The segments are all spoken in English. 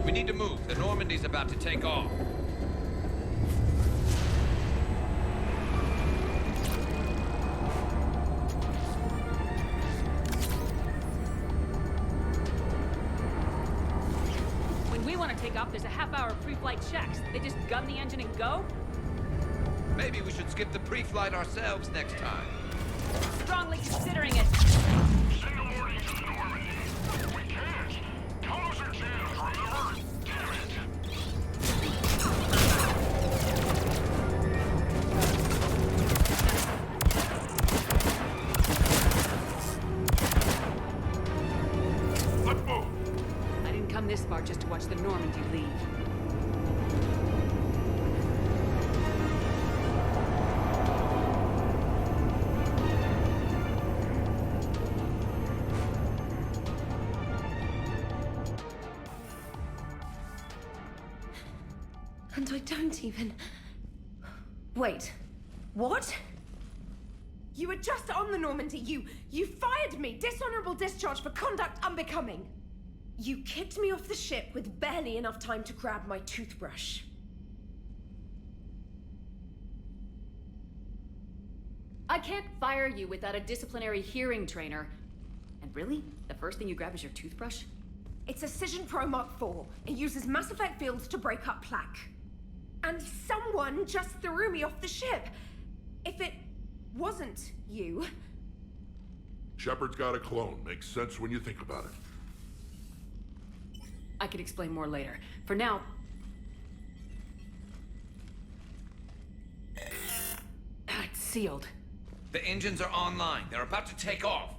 We need to move. The Normandy's about to take off. When we want to take off, there's a half-hour pre-flight checks. They just gun the engine and go? Maybe we should skip the pre-flight ourselves next time. Strongly considering it. Send a warning to the Normandy. We can't. Tunnels are jammed, remember? Damn it. Let's move. I didn't come this far just to watch the Normandy leave. And I don't even... Wait. What? You were just on the Normandy. You fired me. Dishonorable discharge for conduct unbecoming. You kicked me off the ship with barely enough time to grab my toothbrush. I can't fire you without a disciplinary hearing trainer. And really? The first thing you grab is your toothbrush? It's a Cision Pro Mark IV. It uses Mass Effect fields to break up plaque. And someone just threw me off the ship. If it wasn't you... Shepard's got a clone. Makes sense when you think about it. I can explain more later. For now... It's sealed. The engines are online. They're about to take off.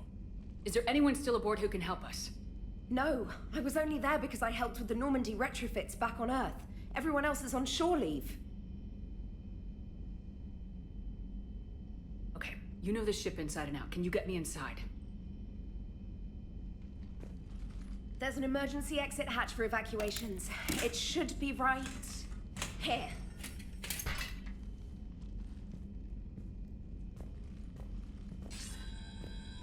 Is there anyone still aboard who can help us? No, I was only there because I helped with the Normandy retrofits back on Earth. Everyone else is on shore leave. Okay, you know this ship inside and out. Can you get me inside? There's an emergency exit hatch for evacuations. It should be right here.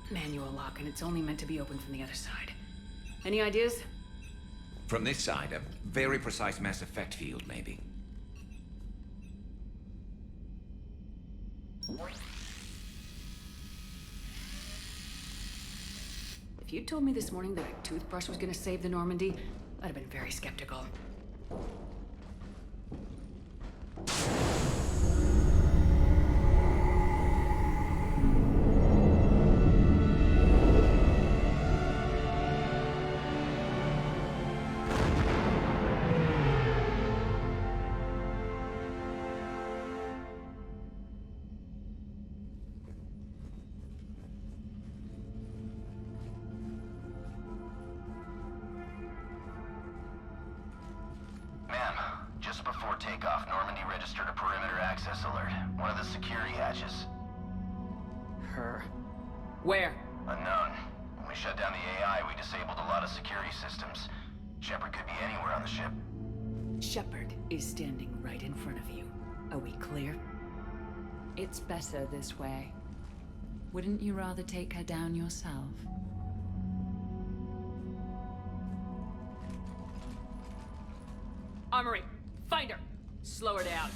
Manual lock, and it's only meant to be opened from the other side. Any ideas? From this side, a very precise Mass Effect field, maybe. If you'd told me this morning that a toothbrush was gonna save the Normandy, I'd have been very skeptical. Just before takeoff, Normandy registered a perimeter access alert. One of the security hatches. Her. Where? Unknown. When we shut down the AI, we disabled a lot of security systems. Shepard could be anywhere on the ship. Shepard is standing right in front of you. Are we clear? It's better this way. Wouldn't you rather take her down yourself? Armory, find her! Slow her down.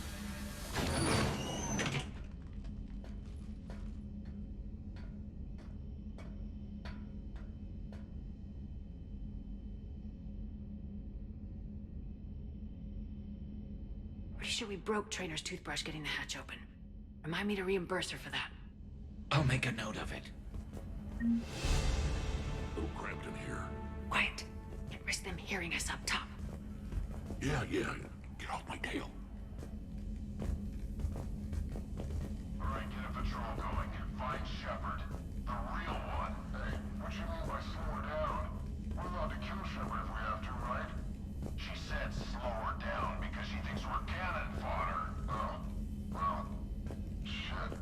Pretty sure we broke Trainer's toothbrush getting the hatch open. Remind me to reimburse her for that. I'll make a note of it. A little cramped in here. Quiet. Can't risk them hearing us up top. Yeah. Get off my tail. Alright, get a patrol going. Find Shepard. The real one. Hey, what you mean by slow her down? We're allowed to kill Shepard if we have to, right? She said slow her down because she thinks we're cannon fodder. Oh, well, shit.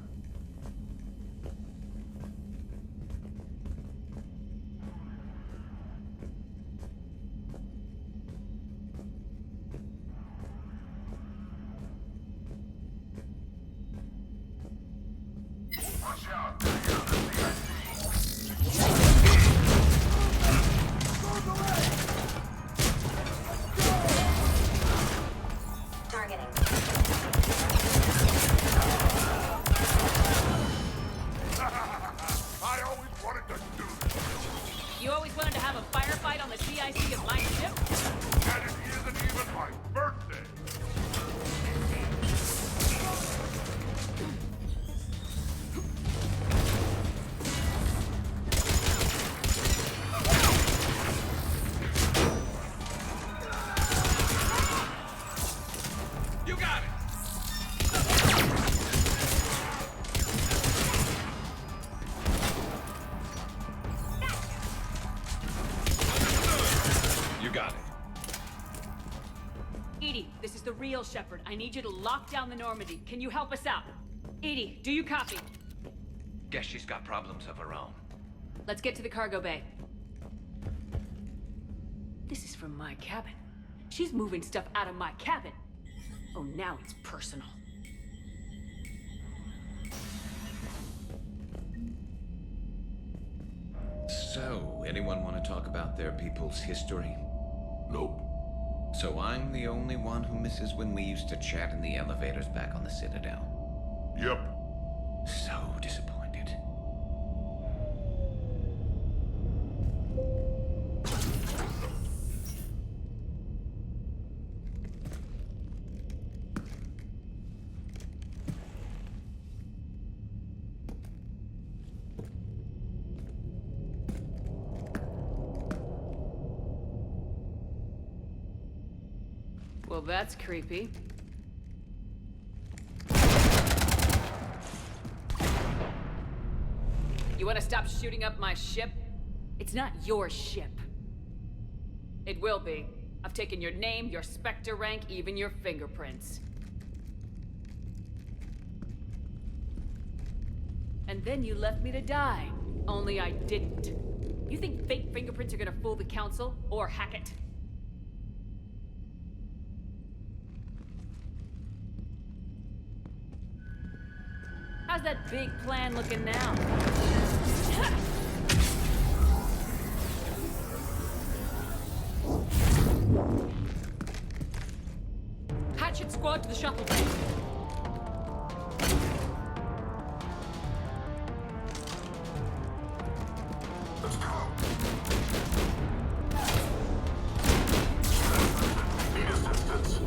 Watch out. They're the VIP. Edie, this is the real Shepard. I need you to lock down the Normandy. Can you help us out? Edie, do you copy? Guess she's got problems of her own. Let's get to the cargo bay. This is from my cabin. She's moving stuff out of my cabin. Oh, now it's personal. So, anyone want to talk about their people's history? Nope. So I'm the only one who misses when we used to chat in the elevators back on the Citadel. Yep. So disappointed. Well, that's creepy. You want to stop shooting up my ship? It's not your ship. It will be. I've taken your name, your Spectre rank, even your fingerprints. And then you left me to die. Only I didn't. You think fake fingerprints are gonna fool the Council? Or Hackett? How's that big plan looking now? Hatchet squad to the shuttle bay. Let's go. Need assistance.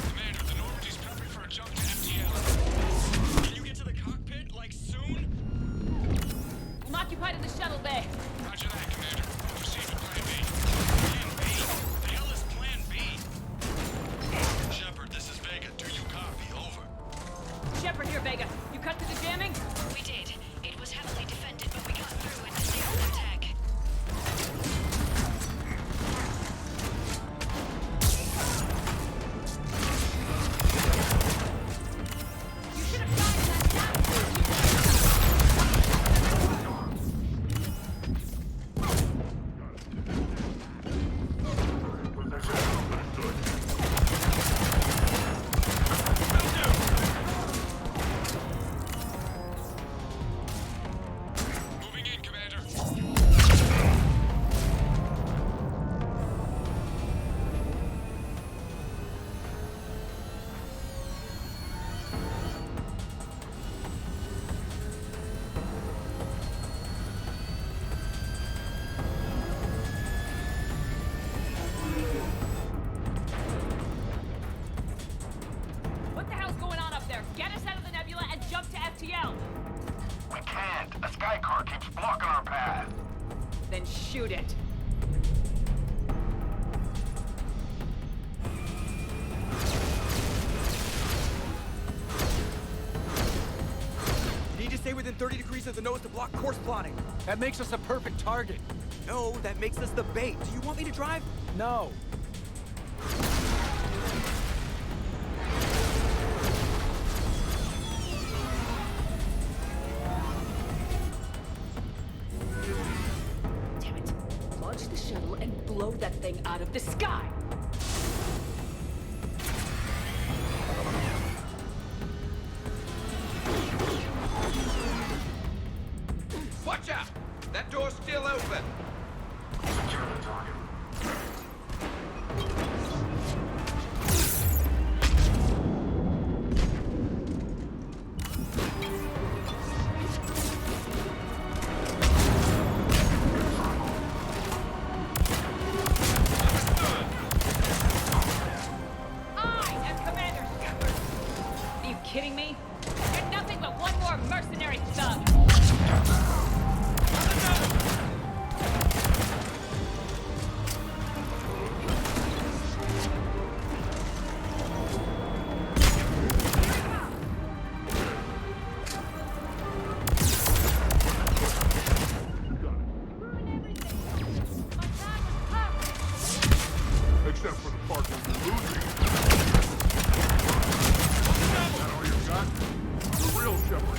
Commander, the Normandy's prepping for a jump to FTL. Can you get to the cockpit, like, soon? I'm occupied in the shuttle bay. Roger that, Commander. Proceed to Plan B. Plan B? The hell is Plan B? Shepard, this is Vega. Do you copy? Over. Shepard here, Vega. You cut to the jamming? We did. It was heavily defended, but we got through and disabled their tech. You should have died in that down. Moving in, Commander. What the hell's going on up there? Get us out of the nebula and jump to FTL. We can't. A sky car keeps blocking our path. Then shoot it. You need to stay within 30 degrees of the nose to block course plotting. That makes us a perfect target. No, that makes us the bait. Do you want me to drive? No. Damn it. Launch the shuttle and blow that thing out of the sky. Watch out! That door's still open! Secure the target.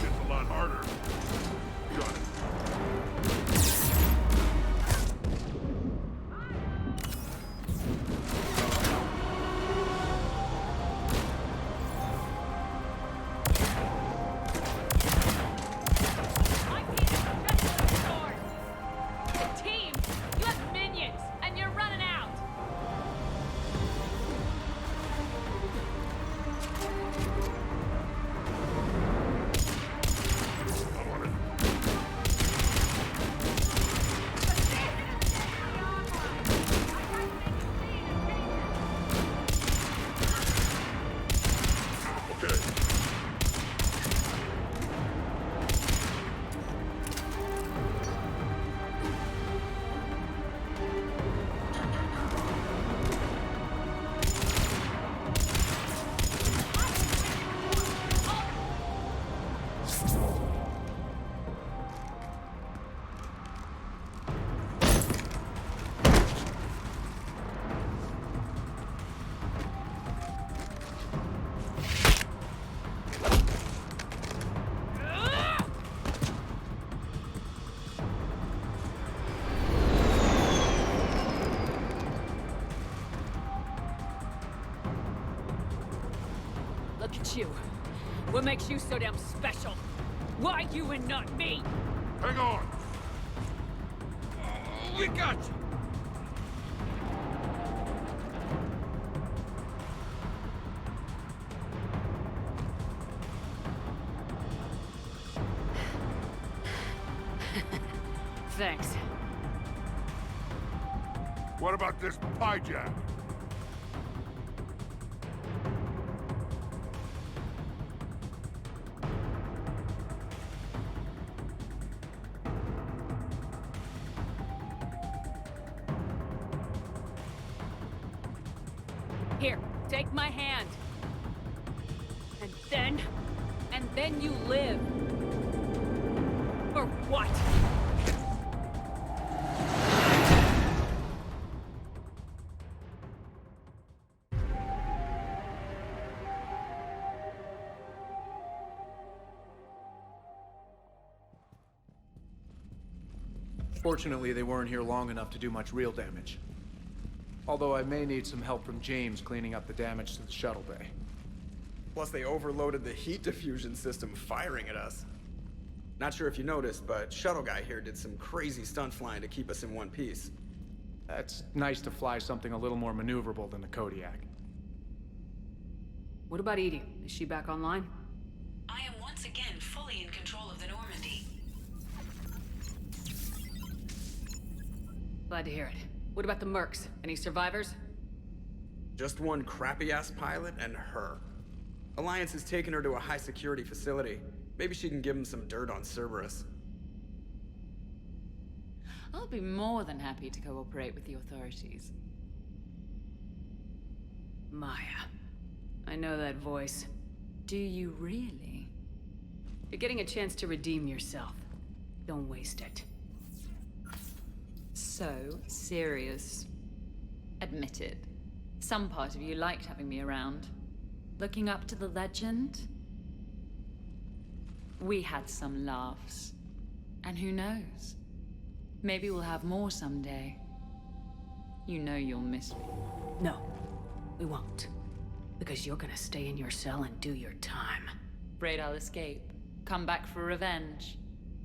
But it's a lot harder. Got it. I'm being successful with sword. Team, you have minions, and you're running out. I'm on it. Okay. Look at you. What makes you so damn special? Why you and not me? Hang on. We got you! Thanks. What about this pie jack? Here, take my hand. And then you live. Or what? Fortunately, they weren't here long enough to do much real damage. Although I may need some help from James cleaning up the damage to the shuttle bay. Plus, they overloaded the heat diffusion system firing at us. Not sure if you noticed, but Shuttle Guy here did some crazy stunt flying to keep us in one piece. It's nice to fly something a little more maneuverable than the Kodiak. What about Edie? Is she back online? I am once again fully in control of the Normandy. Glad to hear it. What about the mercs? Any survivors? Just one crappy-ass pilot and her. Alliance has taken her to a high-security facility. Maybe she can give him some dirt on Cerberus. I'll be more than happy to cooperate with the authorities. Maya. I know that voice. Do you really? You're getting a chance to redeem yourself. Don't waste it. So serious. Admit it. Some part of you liked having me around. Looking up to the legend. We had some laughs. And who knows? Maybe we'll have more someday. You know you'll miss me. No, we won't. Because you're gonna stay in your cell and do your time. Afraid I'll escape. Come back for revenge.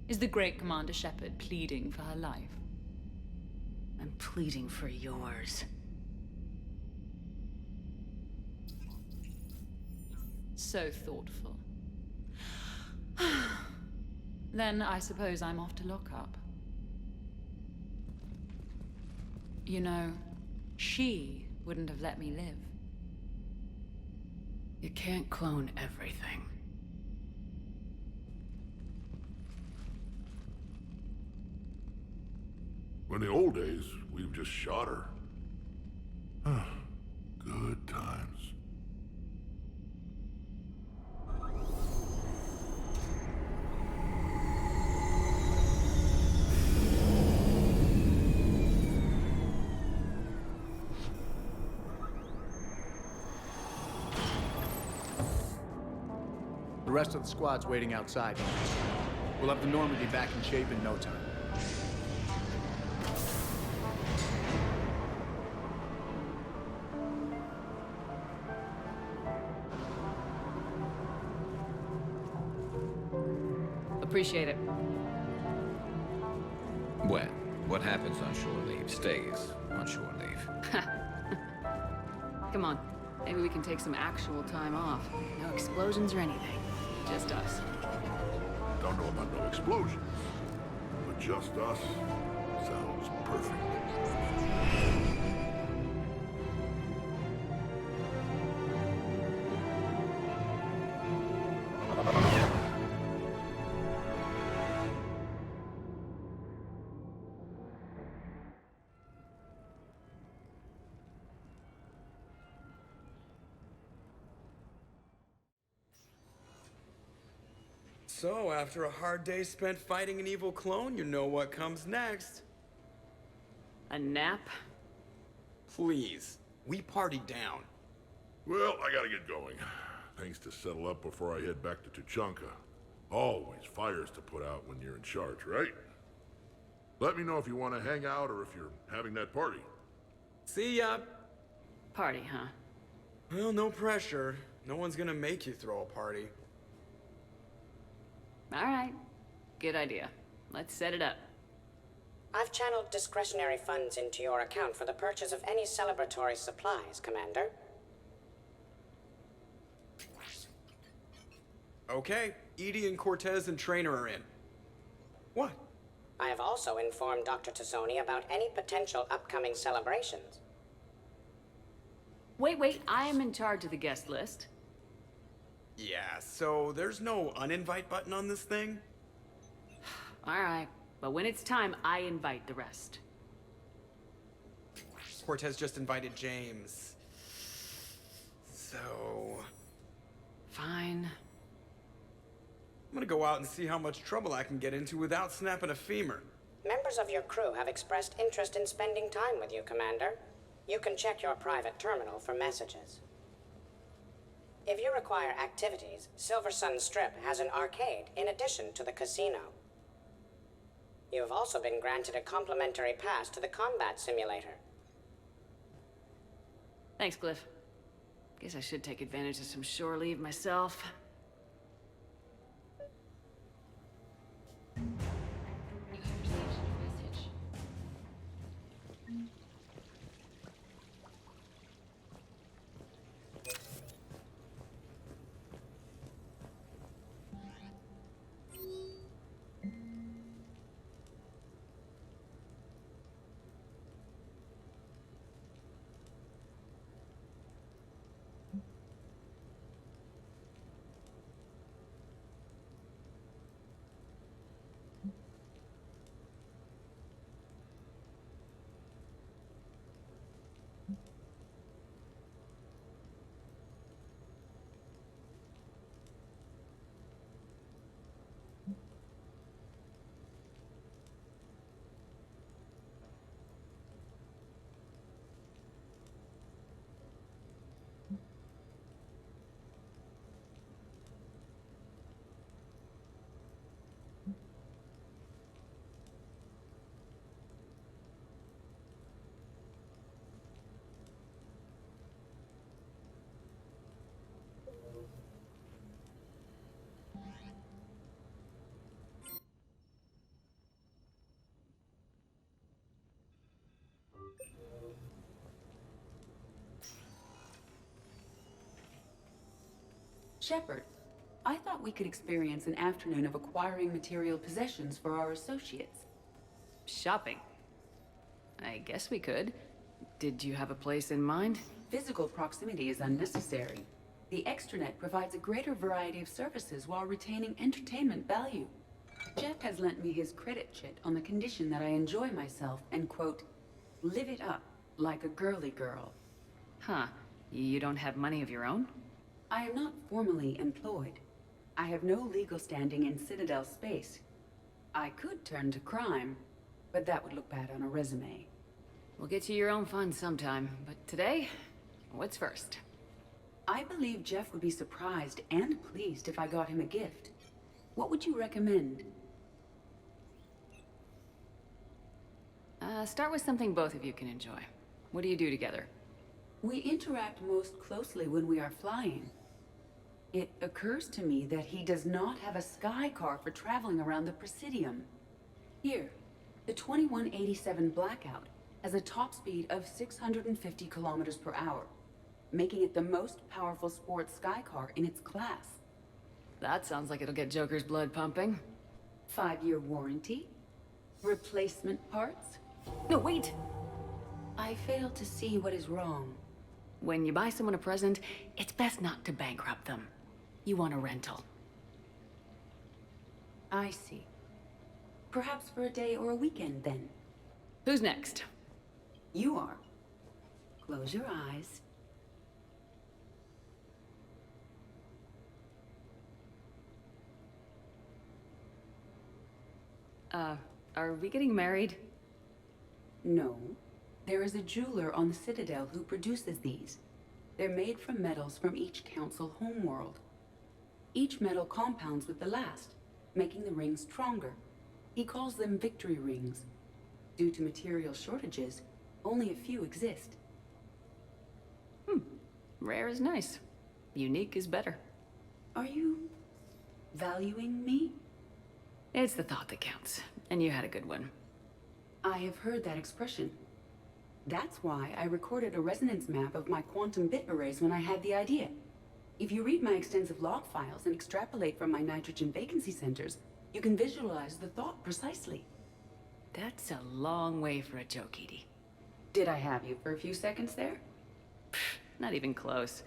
Is the great Commander Shepard pleading for her life? I'm pleading for yours. So thoughtful. Then I suppose I'm off to lock up. You know, she wouldn't have let me live. You can't clone everything. In the old days, we've just shot her. Good times. rest of the squad's waiting outside. We'll have the Normandy back in shape in no time. Appreciate it. Well, what happens on shore leave stays on shore leave. Come on. Maybe we can take some actual time off. No explosions or anything. Just us. Don't know about no explosions, but just us sounds perfect. So, after a hard day spent fighting an evil clone, you know what comes next. A nap? Please, we party down. Well, I gotta get going. Things to settle up before I head back to Tuchanka. Always fires to put out when you're in charge, right? Let me know if you want to hang out or if you're having that party. See ya. Party, huh? Well, no pressure. No one's gonna make you throw a party. All right. Good idea. Let's set it up. I've channeled discretionary funds into your account for the purchase of any celebratory supplies, Commander. Okay, Edie and Cortez and Trainer are in. What? I have also informed Dr. Tazzoni about any potential upcoming celebrations. Wait. I am in charge of the guest list. Yeah, so there's no uninvite button on this thing? All right. But when it's time, I invite the rest. Cortez just invited James. So... Fine. I'm gonna go out and see how much trouble I can get into without snapping a femur. Members of your crew have expressed interest in spending time with you, Commander. You can check your private terminal for messages. If you require activities, Silver Sun Strip has an arcade in addition to the casino. You have also been granted a complimentary pass to the combat simulator. Thanks, Cliff. Guess I should take advantage of some shore leave myself. Shepard, I thought we could experience an afternoon of acquiring material possessions for our associates. Shopping? I guess we could. Did you have a place in mind? Physical proximity is unnecessary. The extranet provides a greater variety of services while retaining entertainment value. Jeff has lent me his credit chit on the condition that I enjoy myself and, quote, live it up like a girly girl. Huh. You don't have money of your own? I am not formally employed. I have no legal standing in Citadel space. I could turn to crime, but that would look bad on a resume. We'll get you your own fun sometime, but today, what's first? I believe Jeff would be surprised and pleased if I got him a gift. What would you recommend? Start with something both of you can enjoy. What do you do together? We interact most closely when we are flying. It occurs to me that he does not have a sky car for traveling around the Presidium. Here, the 2187 Blackout has a top speed of 650 kilometers per hour, making it the most powerful sports sky car in its class. That sounds like it'll get Joker's blood pumping. 5-year warranty? Replacement parts? No, wait! I fail to see what is wrong. When you buy someone a present, it's best not to bankrupt them. You want a rental. I see. Perhaps for a day or a weekend, then. Who's next? You are. Close your eyes. Are we getting married? No. There is a jeweler on the Citadel who produces these. They're made from metals from each council homeworld. Each metal compounds with the last, making the rings stronger. He calls them victory rings. Due to material shortages, only a few exist. Rare is nice. Unique is better. Are you valuing me? It's the thought that counts, and you had a good one. I have heard that expression. That's why I recorded a resonance map of my quantum bit arrays when I had the idea. If you read my extensive log files and extrapolate from my nitrogen vacancy centers, you can visualize the thought precisely. That's a long way for a joke, Edie. Did I have you for a few seconds there? Not even close.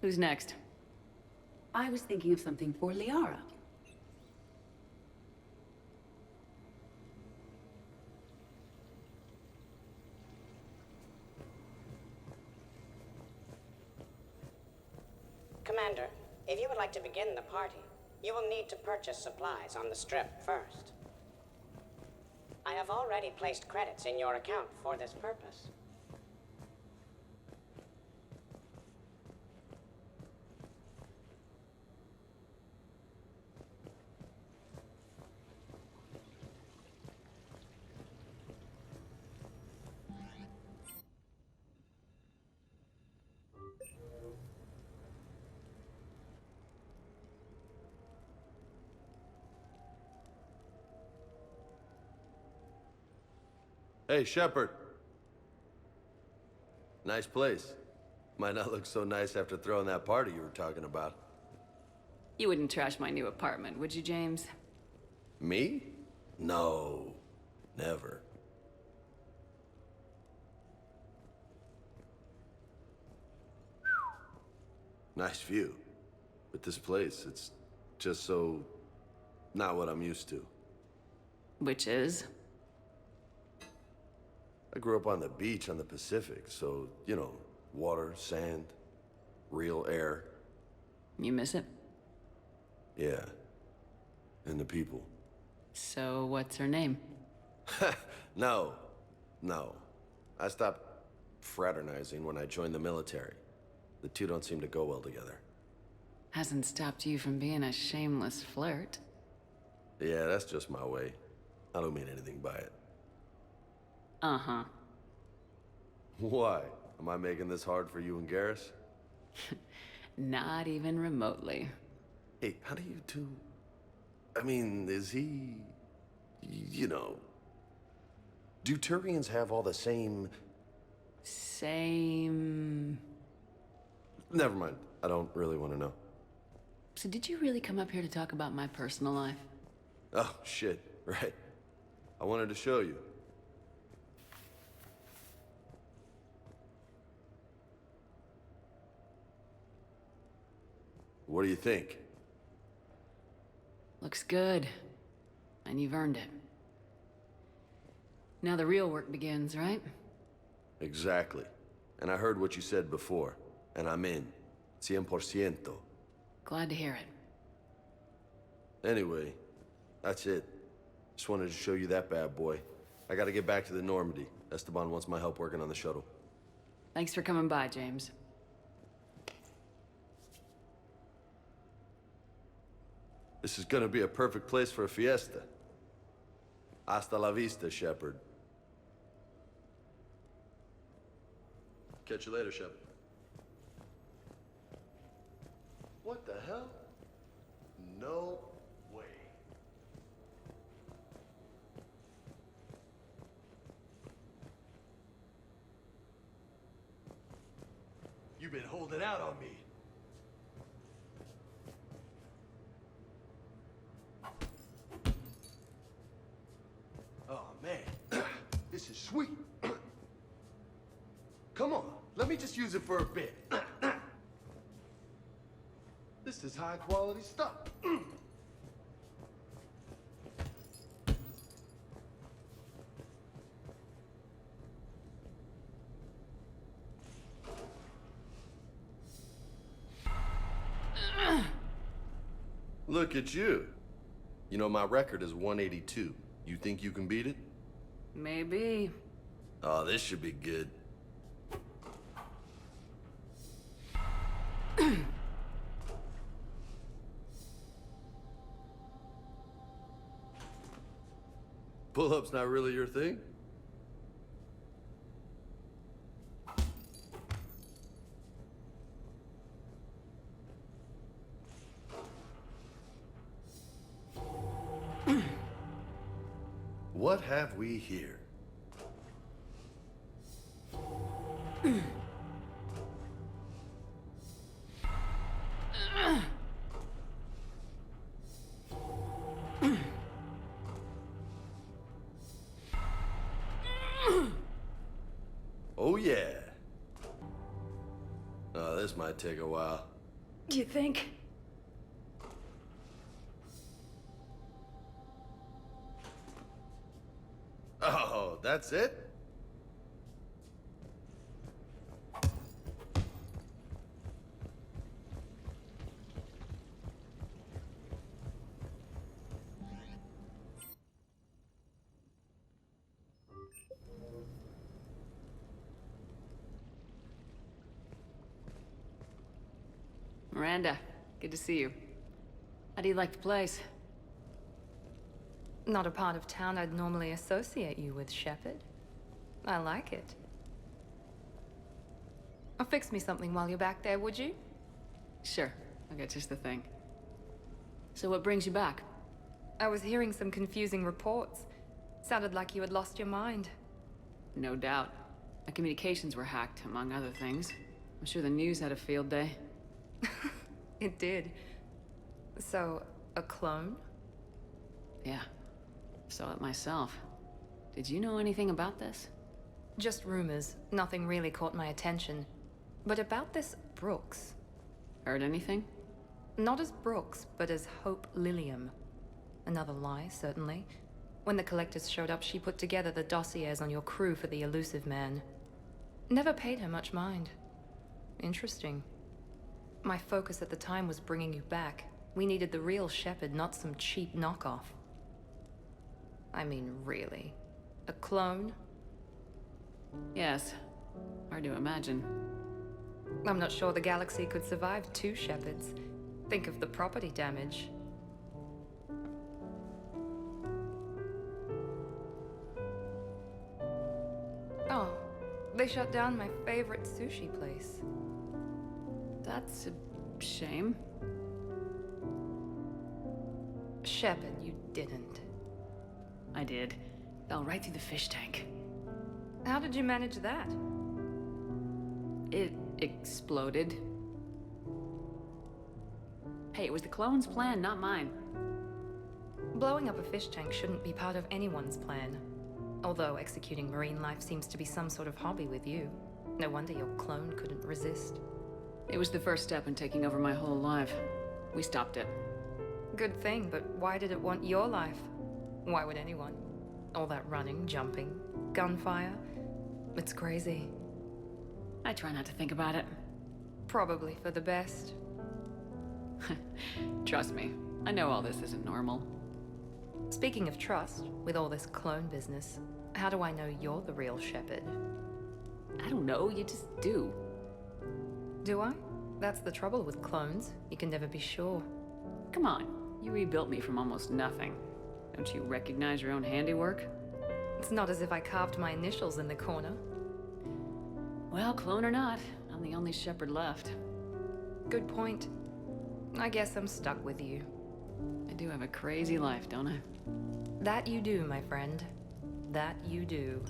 Who's next? I was thinking of something for Liara. Commander, if you would like to begin the party, you will need to purchase supplies on the Strip first. I have already placed credits in your account for this purpose. Hey, Shepard. Nice place. Might not look so nice after throwing that party you were talking about. You wouldn't trash my new apartment, would you, James? Me? No. Never. Nice view. But this place, it's just so... not what I'm used to. Which is? I grew up on the beach on the Pacific, so, you know, water, sand, real air. You miss it? Yeah. And the people. So, what's her name? No. No. I stopped fraternizing when I joined the military. The two don't seem to go well together. Hasn't stopped you from being a shameless flirt. Yeah, that's just my way. I don't mean anything by it. Uh-huh. Why? Am I making this hard for you and Garrus? Not even remotely. Hey, how do you two... I mean, is he... you know... Do Turians have all the same... Same... Never mind. I don't really want to know. So did you really come up here to talk about my personal life? Oh, shit. Right. I wanted to show you. What do you think? Looks good. And you've earned it. Now the real work begins, right? Exactly. And I heard what you said before. And I'm in. 100%. Glad to hear it. Anyway, that's it. Just wanted to show you that bad boy. I gotta get back to the Normandy. Esteban wants my help working on the shuttle. Thanks for coming by, James. This is gonna be a perfect place for a fiesta. Hasta la vista, Shepard. Catch you later, Shepard. What the hell? No way. You've been holding out on me. Oh, man. This is sweet. Come on, let me just use it for a bit. This is high quality stuff. Look at you. You know, my record is 182. You think you can beat it? Maybe. Oh, this should be good. Pull-up's not really your thing? What have we here? Oh yeah. Oh, this might take a while. Do you think? Oh, that's it? Miranda, good to see you. How do you like the place? Not a part of town I'd normally associate you with, Shepard. I like it. Fix me something while you're back there, would you? Sure, I'll get just the thing. So what brings you back? I was hearing some confusing reports. Sounded like you had lost your mind. No doubt. My communications were hacked, among other things. I'm sure the news had a field day. It did. So, a clone? Yeah. Saw it myself. Did you know anything about this? Just rumors. Nothing really caught my attention. But about this Brooks. Heard anything? Not as Brooks, but as Hope Lilium. Another lie, certainly. When the collectors showed up, she put together the dossiers on your crew for the elusive man. Never paid her much mind. Interesting. My focus at the time was bringing you back. We needed the real Shepard, not some cheap knockoff. I mean, really? A clone? Yes. Hard to imagine. I'm not sure the galaxy could survive two Shepards. Think of the property damage. Oh, they shut down my favorite sushi place. That's a shame. Shepard, you didn't. I did. Fell right through the fish tank. How did you manage that? It exploded. Hey, it was the clone's plan, not mine. Blowing up a fish tank shouldn't be part of anyone's plan. Although executing marine life seems to be some sort of hobby with you. No wonder your clone couldn't resist. It was the first step in taking over my whole life. We stopped it. Good thing, but why did it want your life? Why would anyone? All that running, jumping, gunfire. It's crazy. I try not to think about it. Probably for the best. Trust me, I know all this isn't normal. Speaking of trust, with all this clone business, how do I know you're the real Shepard? I don't know, you just do. Do I? That's the trouble with clones. You can never be sure. Come on, You rebuilt me from almost nothing. Don't you recognize your own handiwork? It's not as if I carved my initials in the corner. Well, clone or not, I'm the only shepherd left. Good point. I guess I'm stuck with you. I do have a crazy life, don't I? That you do, my friend. That you do.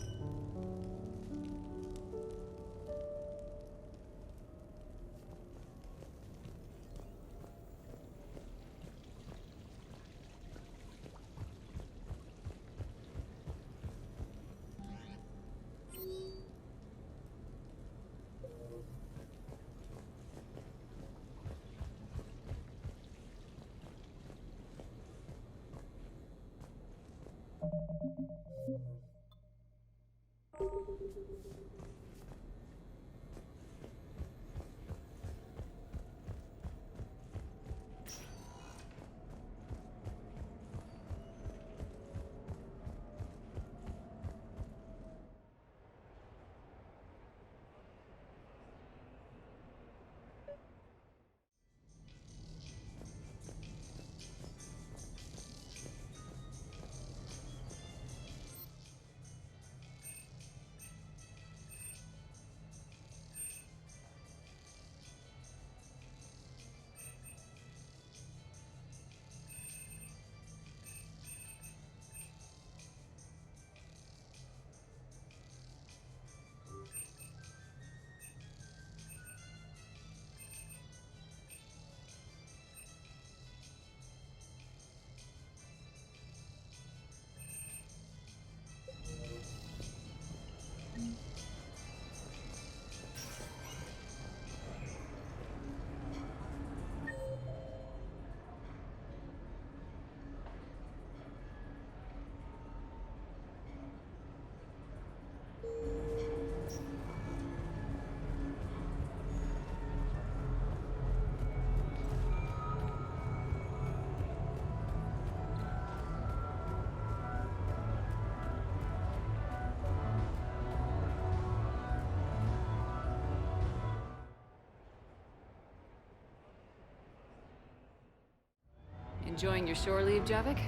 Enjoying your shore leave, Javik?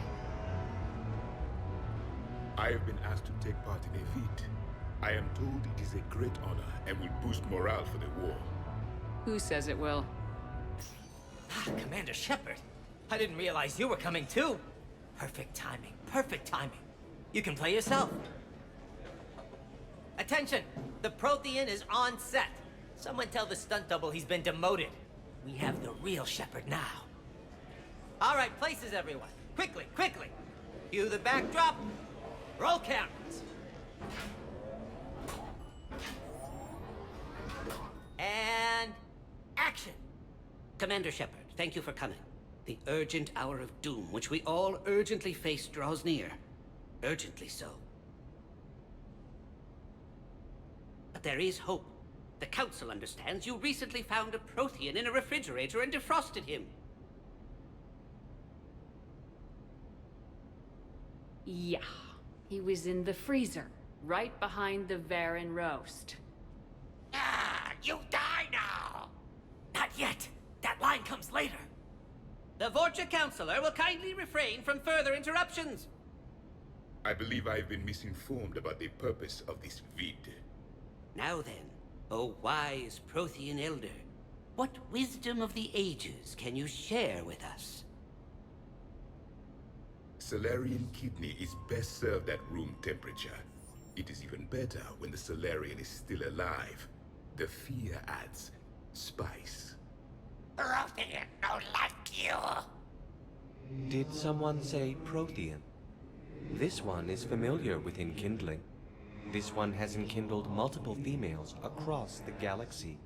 I have been asked to take part in a feat. I am told it is a great honor and will boost morale for the war. Who says it will? Commander Shepard, I didn't realize you were coming too. Perfect timing, perfect timing. You can play yourself. Attention, the Prothean is on set. Someone tell the stunt double he's been demoted. We have the real Shepard now. All right, places everyone. Quickly, quickly. Cue the backdrop. Roll cameras. And action. Commander Shepard, thank you for coming. The urgent hour of doom, which we all urgently face, draws near. Urgently so. But there is hope. The Council understands you recently found a Prothean in a refrigerator and defrosted him. Yeah. He was in the freezer, right behind the Varen roast. Ah, you die now! Not yet. That line comes later. The Vorcha Councilor will kindly refrain from further interruptions. I believe I have been misinformed about the purpose of this vid. Now then, O wise Prothean Elder, what wisdom of the ages can you share with us? Solarian kidney is best served at room temperature. It is even better when the Solarian is still alive. The fear adds spice. Prothean don't like you. Did someone say Prothean? This one is familiar with enkindling. This one has enkindled multiple females across the galaxy.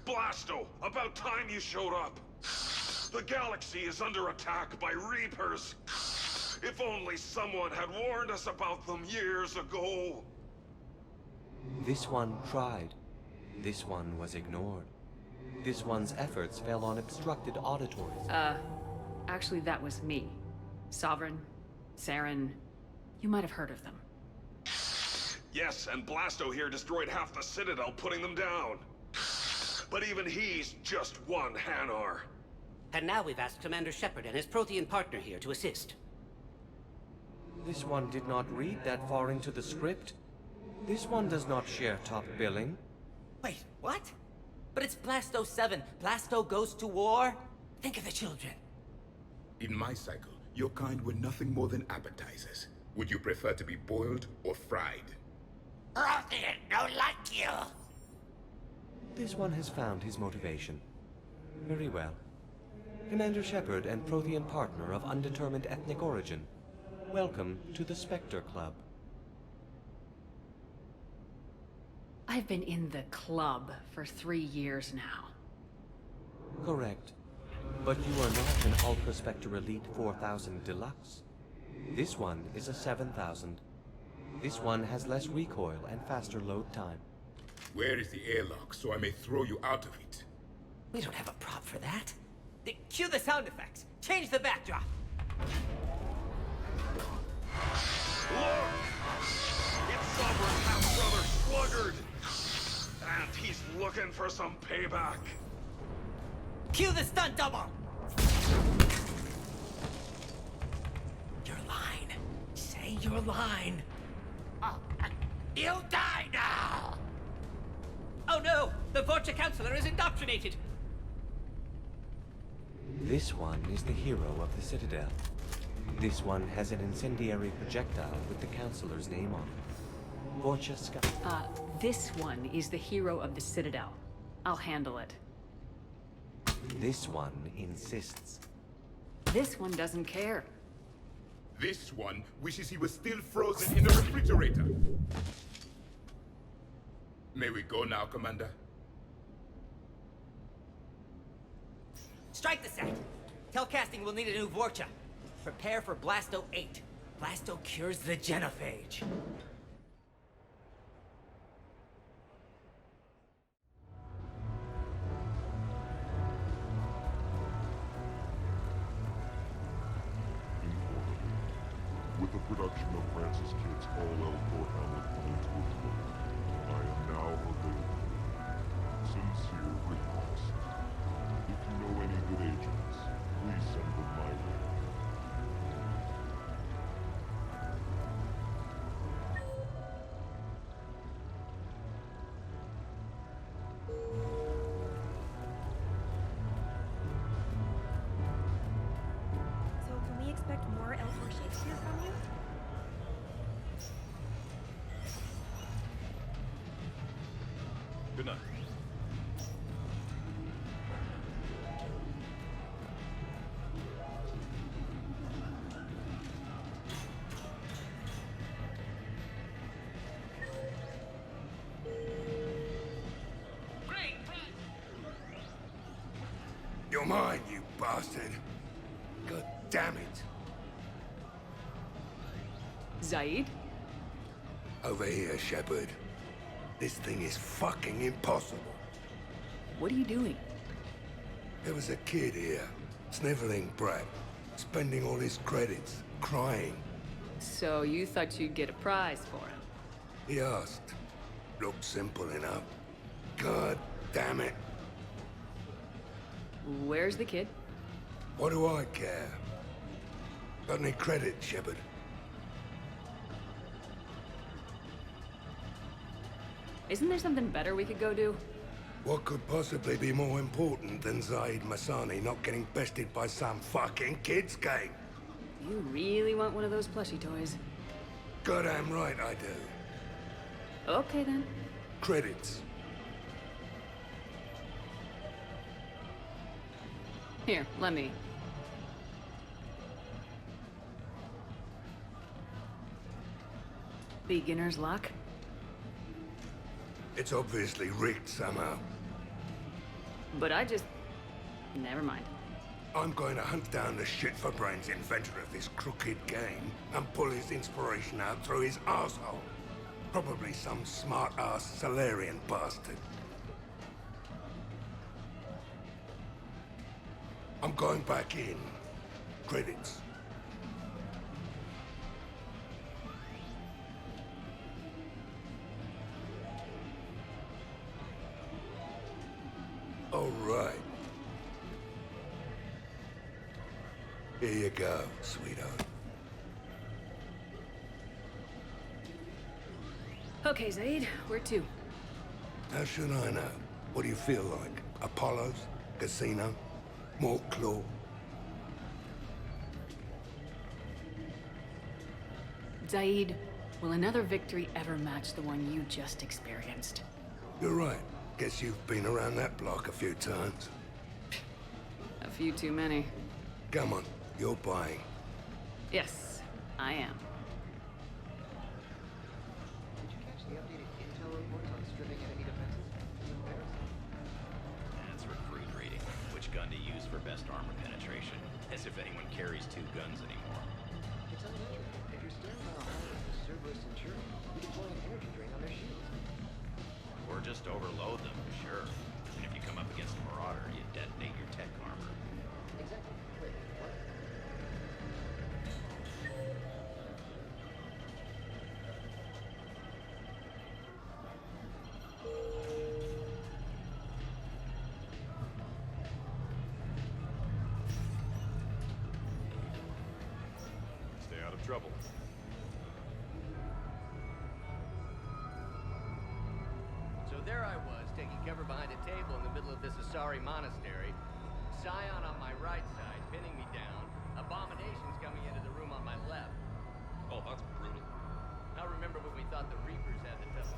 Blasto, about time you showed up. The galaxy is under attack by Reapers. If only someone had warned us about them years ago. This one tried. This one was ignored. This one's efforts fell on obstructed auditories. Actually that was me. Sovereign, Saren, you might have heard of them. Yes, and Blasto here destroyed half the Citadel, putting them down. But even he's just one Hanar. And now we've asked Commander Shepard and his Prothean partner here to assist. This one did not read that far into the script. This one does not share top billing. Wait, what? But it's Blasto 7. Blasto goes to war? Think of the children. In my cycle, your kind were nothing more than appetizers. Would you prefer to be boiled or fried? Prothean, no like you! This one has found his motivation. Very well. Commander Shepard and Prothean partner of undetermined ethnic origin. Welcome to the Spectre Club. I've been in the club for 3 years now. Correct. But you are not an Ultra Spectre Elite 4000 Deluxe. This one is a 7000. This one has less recoil and faster load time. Where is the airlock so I may throw you out of it? We don't have a prop for that. Cue the sound effects. Change the backdrop. Look! It's Sovereign half-brother Sluggard! And he's looking for some payback. Cue the stunt double! Your line. Say your line. You die now! Oh no! The Vorcha Counselor is indoctrinated! This one is the hero of the Citadel. This one has an incendiary projectile with the Counselor's name on it. Vorcha Sky. This one is the hero of the Citadel. I'll handle it. This one insists. This one doesn't care. This one wishes he was still frozen in the refrigerator. May we go now, Commander? Strike the set! Telcasting will need a new Vorcha. Prepare for Blasto 8. Blasto cures the genophage. With the production of Francis Kidd's All Elcor Hamlet coming to a close, I am now available. Sincere, Rick Ross. If you know any good agents, please send them my way. So can we expect more Elcor Shakespeare from you? Good night. You're mine, you bastard. God damn it. Zaid? Over here, Shepard. This thing is fucking impossible. What are you doing? There was a kid here, sniveling brat, spending all his credits, crying. So you thought you'd get a prize for him? He asked. Looked simple enough. God damn it. Where's the kid? What do I care? Got any credit, Shepard? Isn't there something better we could go do? What could possibly be more important than Zaid Masani not getting bested by some fucking kids game? You really want one of those plushie toys? Goddamn right I do. Okay then. Credits. Here, let me. Beginner's luck? It's obviously rigged somehow. But I just... Never mind. I'm going to hunt down the shit-for-brains inventor of this crooked game and pull his inspiration out through his arsehole. Probably some smart-ass Solarian bastard. I'm going back in. Credits. All right. Here you go, sweetheart. Okay, Zaid, where to? How should I know? What do you feel like? Apollo's? Casino? Mort Claw? Zaid, will another victory ever match the one you just experienced? You're right. Guess you've been around that block a few times. A few too many. Come on, you're buying. Yes, I am. That's recruit rating. Which gun to use for best armor penetration. As if anyone carries 2 guns anymore. It's elementary. If you're staring down a hallway with a Cerberus Centurion, you deploy an energy drain on their shields. Or just overload them, sure. And if you come up against a Marauder, you detonate your tech armor. Exactly. Wait, what? Stay out of trouble. So there I was, taking cover behind a table in the middle of this Asari monastery. Scion on my right side, pinning me down. Abominations coming into the room on my left. Oh, that's brutal. I remember when we thought the Reapers had the toughest.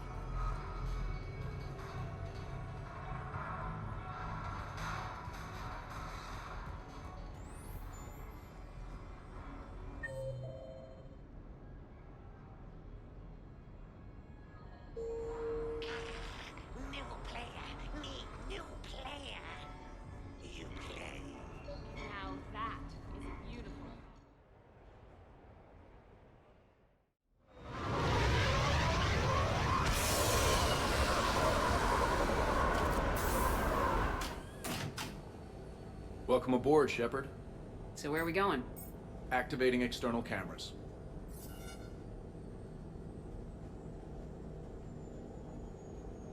New player. Need new player. You play. Now that is beautiful. Welcome aboard, Shepard. So where are we going? Activating external cameras.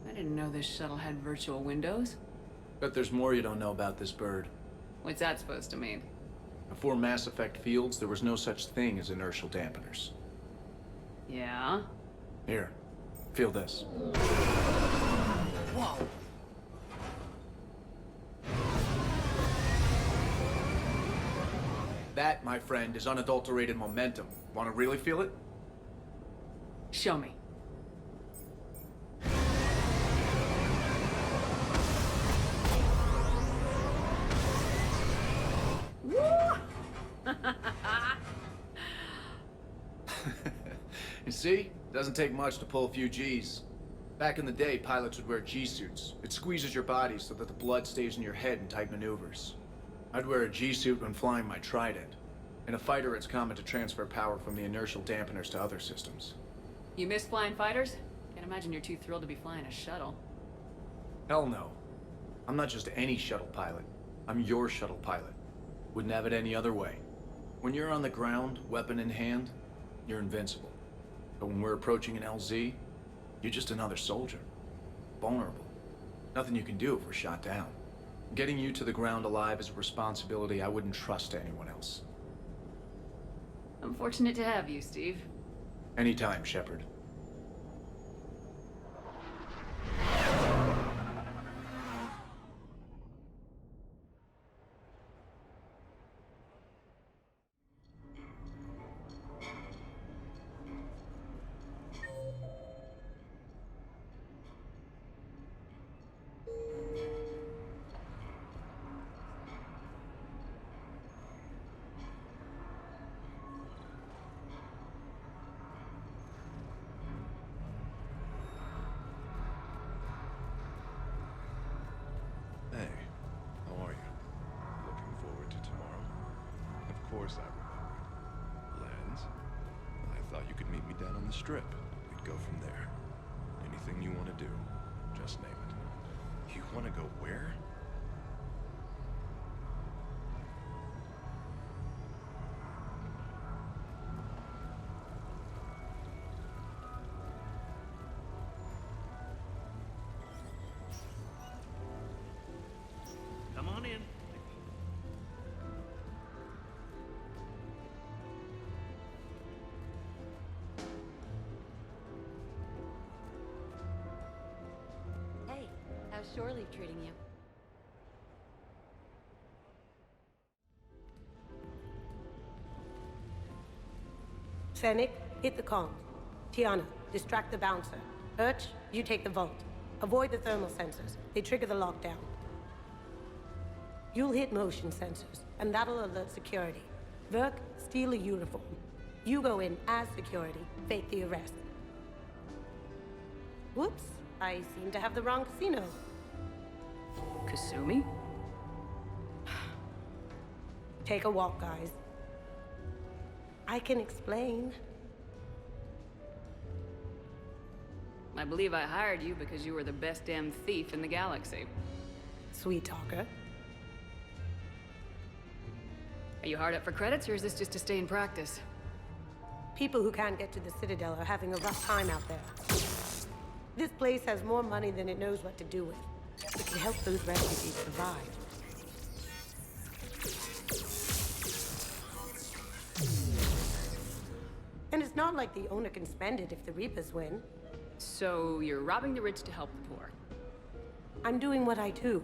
I didn't know this shuttle had virtual windows. Bet there's more you don't know about this bird. What's that supposed to mean? Before Mass Effect fields, there was no such thing as inertial dampeners. Yeah? Here, feel this. Whoa! That, my friend, is unadulterated momentum. Want to really feel it? Show me. You see? Doesn't take much to pull a few G's. Back in the day, pilots would wear G-suits. It squeezes your body so that the blood stays in your head in tight maneuvers. I'd wear a G-suit when flying my Trident. In a fighter, it's common to transfer power from the inertial dampeners to other systems. You miss flying fighters? Can't imagine you're too thrilled to be flying a shuttle. Hell no. I'm not just any shuttle pilot. I'm your shuttle pilot. Wouldn't have it any other way. When you're on the ground, weapon in hand, you're invincible. But when we're approaching an LZ, you're just another soldier. Vulnerable. Nothing you can do if we're shot down. Getting you to the ground alive is a responsibility I wouldn't trust to anyone else. I'm fortunate to have you, Steve. Anytime, Shepard. Hey, how are you? Looking forward to tomorrow? Of course I remember. Lands? I thought you could meet me down on the strip. We'd go from there. Anything you want to do, just name it. You want to go where? Come on in. Shore Leave treating you? Fennec, hit the comms. Tiana, distract the bouncer. Urch, you take the vault. Avoid the thermal sensors. They trigger the lockdown. You'll hit motion sensors, and that'll alert security. Verk, steal a uniform. You go in as security, fake the arrest. Whoops, I seem to have the wrong casino. Kasumi? Take a walk, guys. I can explain. I believe I hired you because you were the best damn thief in the galaxy. Sweet talker. Are you hard up for credits, or is this just to stay in practice? People who can't get to the Citadel are having a rough time out there. This place has more money than it knows what to do with. It can help those refugees survive. And it's not like the owner can spend it if the Reapers win. So you're robbing the rich to help the poor. I'm doing what I do.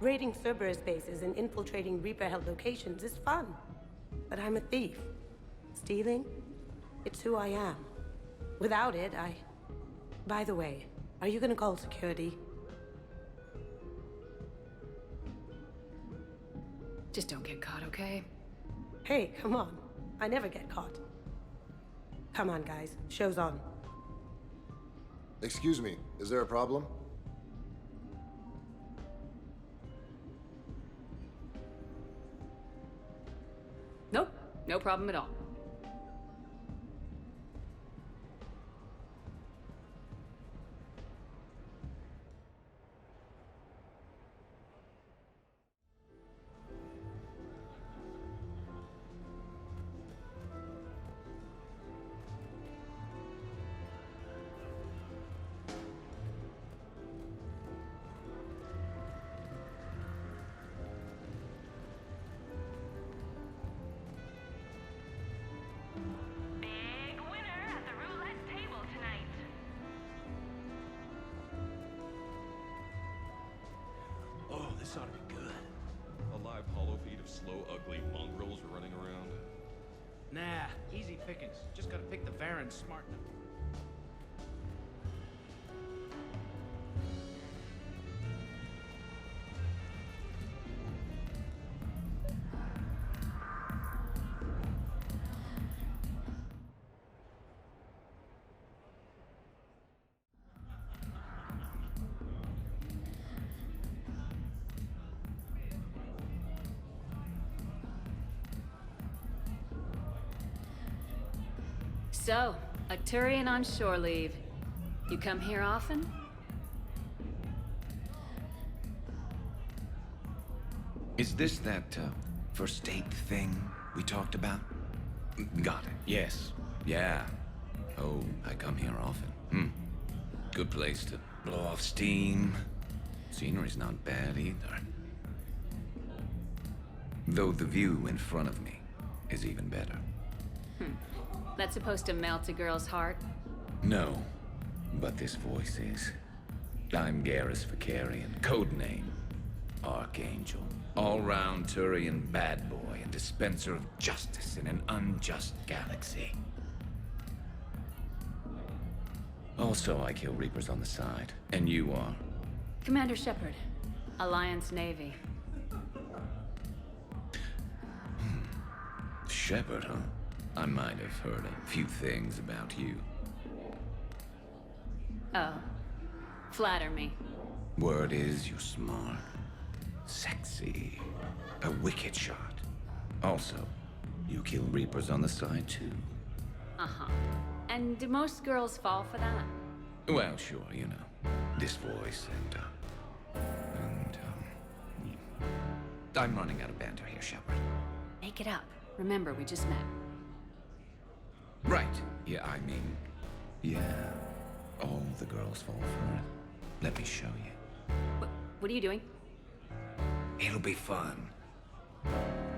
Raiding Cerberus bases and infiltrating Reaper-held locations is fun. But I'm a thief. Stealing? It's who I am. Without it, By the way, are you gonna call security? Just don't get caught, okay? Hey, come on. I never get caught. Come on, guys. Show's on. Excuse me, is there a problem? Nope, no problem at all. This ought to be good. A live hollow feed of slow, ugly mongrels running around. Nah, easy pickings. Just gotta pick the Varens smart enough. So, a Turian on shore leave. You come here often? Is this that, first date thing we talked about? Got it. Yes. Yeah. Oh, I come here often. Good place to blow off steam. Scenery's not bad either. Though the view in front of me is even better. That's supposed to melt a girl's heart? No, but this voice is. I'm Garrus Vicarian, codename Archangel. All-round Turian bad boy and dispenser of justice in an unjust galaxy. Also, I kill Reapers on the side. And you are? Commander Shepard, Alliance Navy. Shepard, huh? I might have heard a few things about you. Oh. Flatter me. Word is you're smart, sexy, a wicked shot. Also, you kill Reapers on the side too. Uh-huh. And do most girls fall for that? Well, sure, you know. This voice and I'm running out of banter here, Shepard. Make it up. Remember, we just met. Right. Yeah, I mean, yeah. All the girls fall for it. Let me show you. What are you doing? It'll be fun.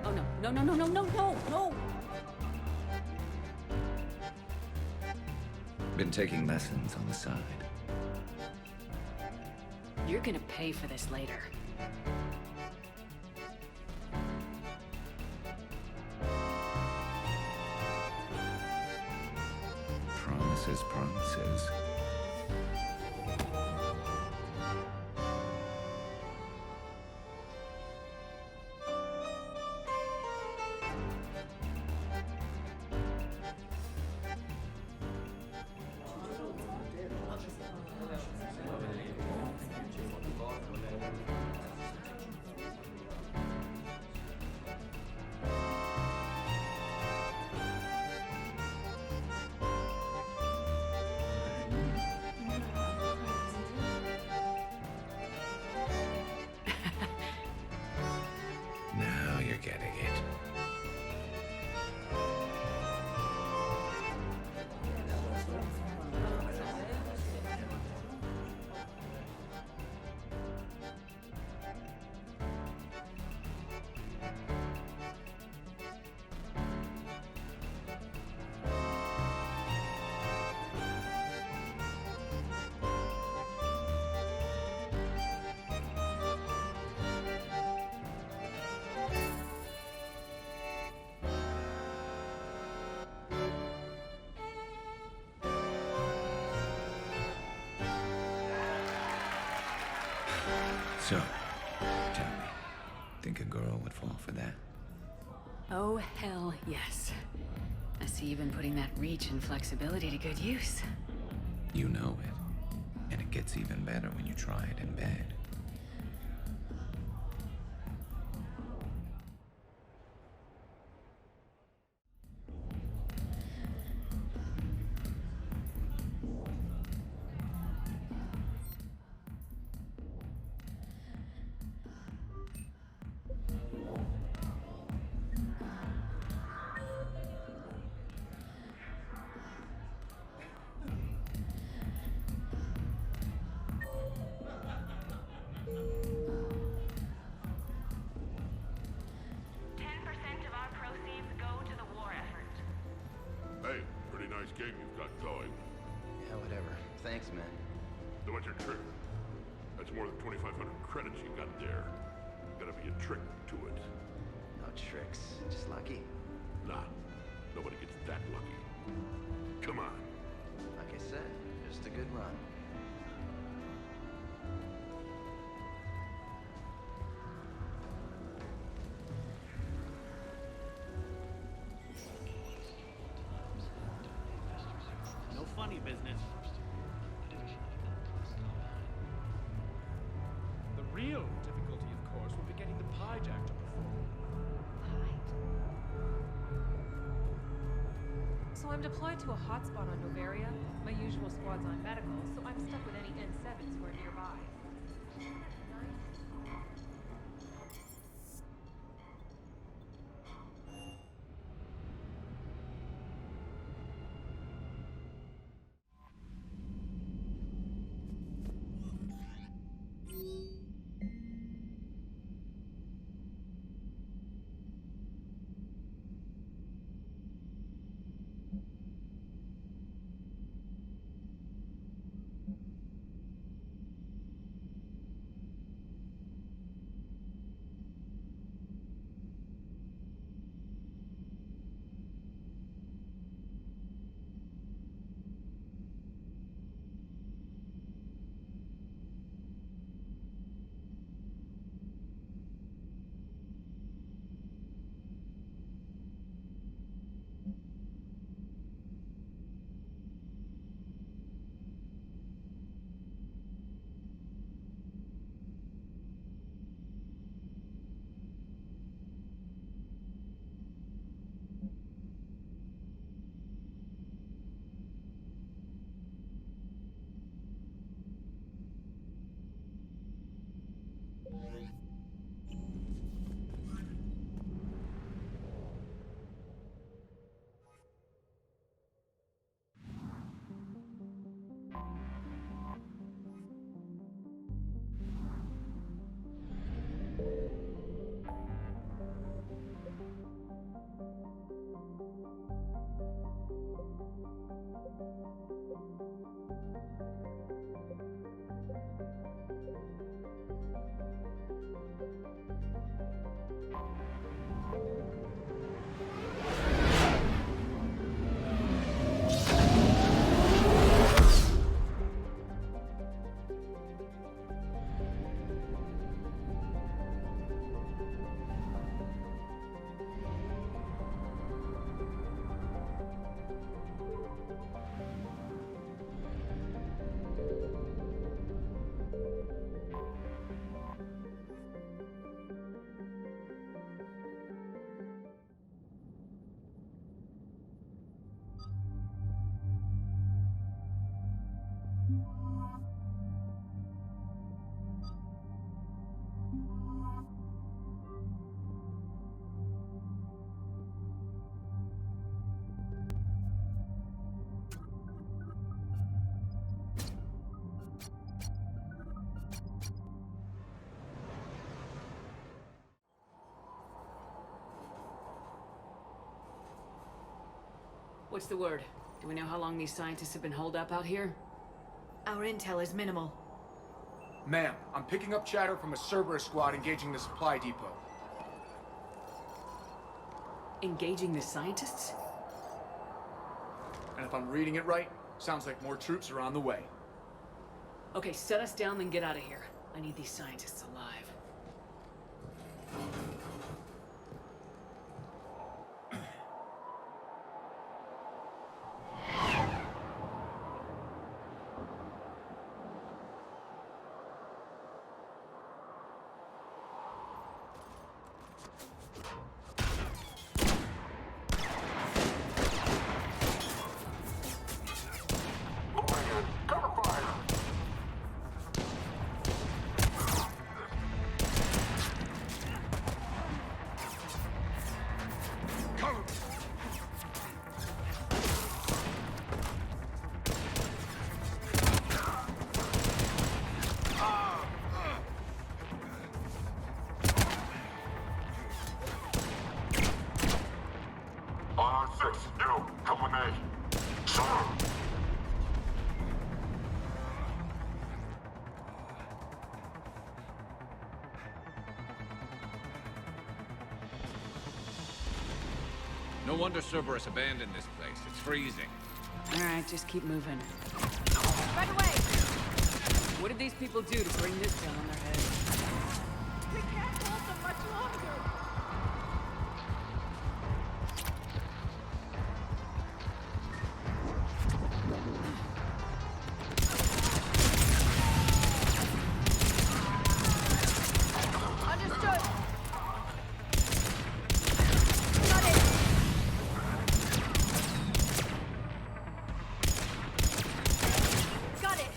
Oh, no. No, no, no, no, no, no, no! Been taking lessons on the side. You're gonna pay for this later. Promises, promises. Now you're getting it. So, tell me, think a girl would fall for that? Oh, hell yes. I see you've been putting that reach and flexibility to good use. You know it. And it gets even better when you try it in bed. Hey, pretty nice game you've got going. Yeah, whatever. Thanks, man. So what's your trick? That's more than 2,500 credits you got there. Gotta be a trick to it. No tricks. Just lucky. Nah, nobody gets that lucky. Come on. Like I said, just a good run. No funny business. The real difficulty, of course, will be getting the pie jack to perform. So I'm deployed to a hotspot on Novaria. My usual squad's on medical, so I'm stuck with any N7s who are nearby. What's the word? Do we know how long these scientists have been holed up out here? Our intel is minimal. Ma'am, I'm picking up chatter from a Cerberus squad engaging the supply depot. Engaging the scientists? And if I'm reading it right, sounds like more troops are on the way. Okay, set us down, then get out of here. I need these scientists alive. No wonder Cerberus abandoned this place. It's freezing. Alright, just keep moving. Right away! What did these people do to bring this down on their heads? We can't hold them much longer! Understood! Got it! Got it!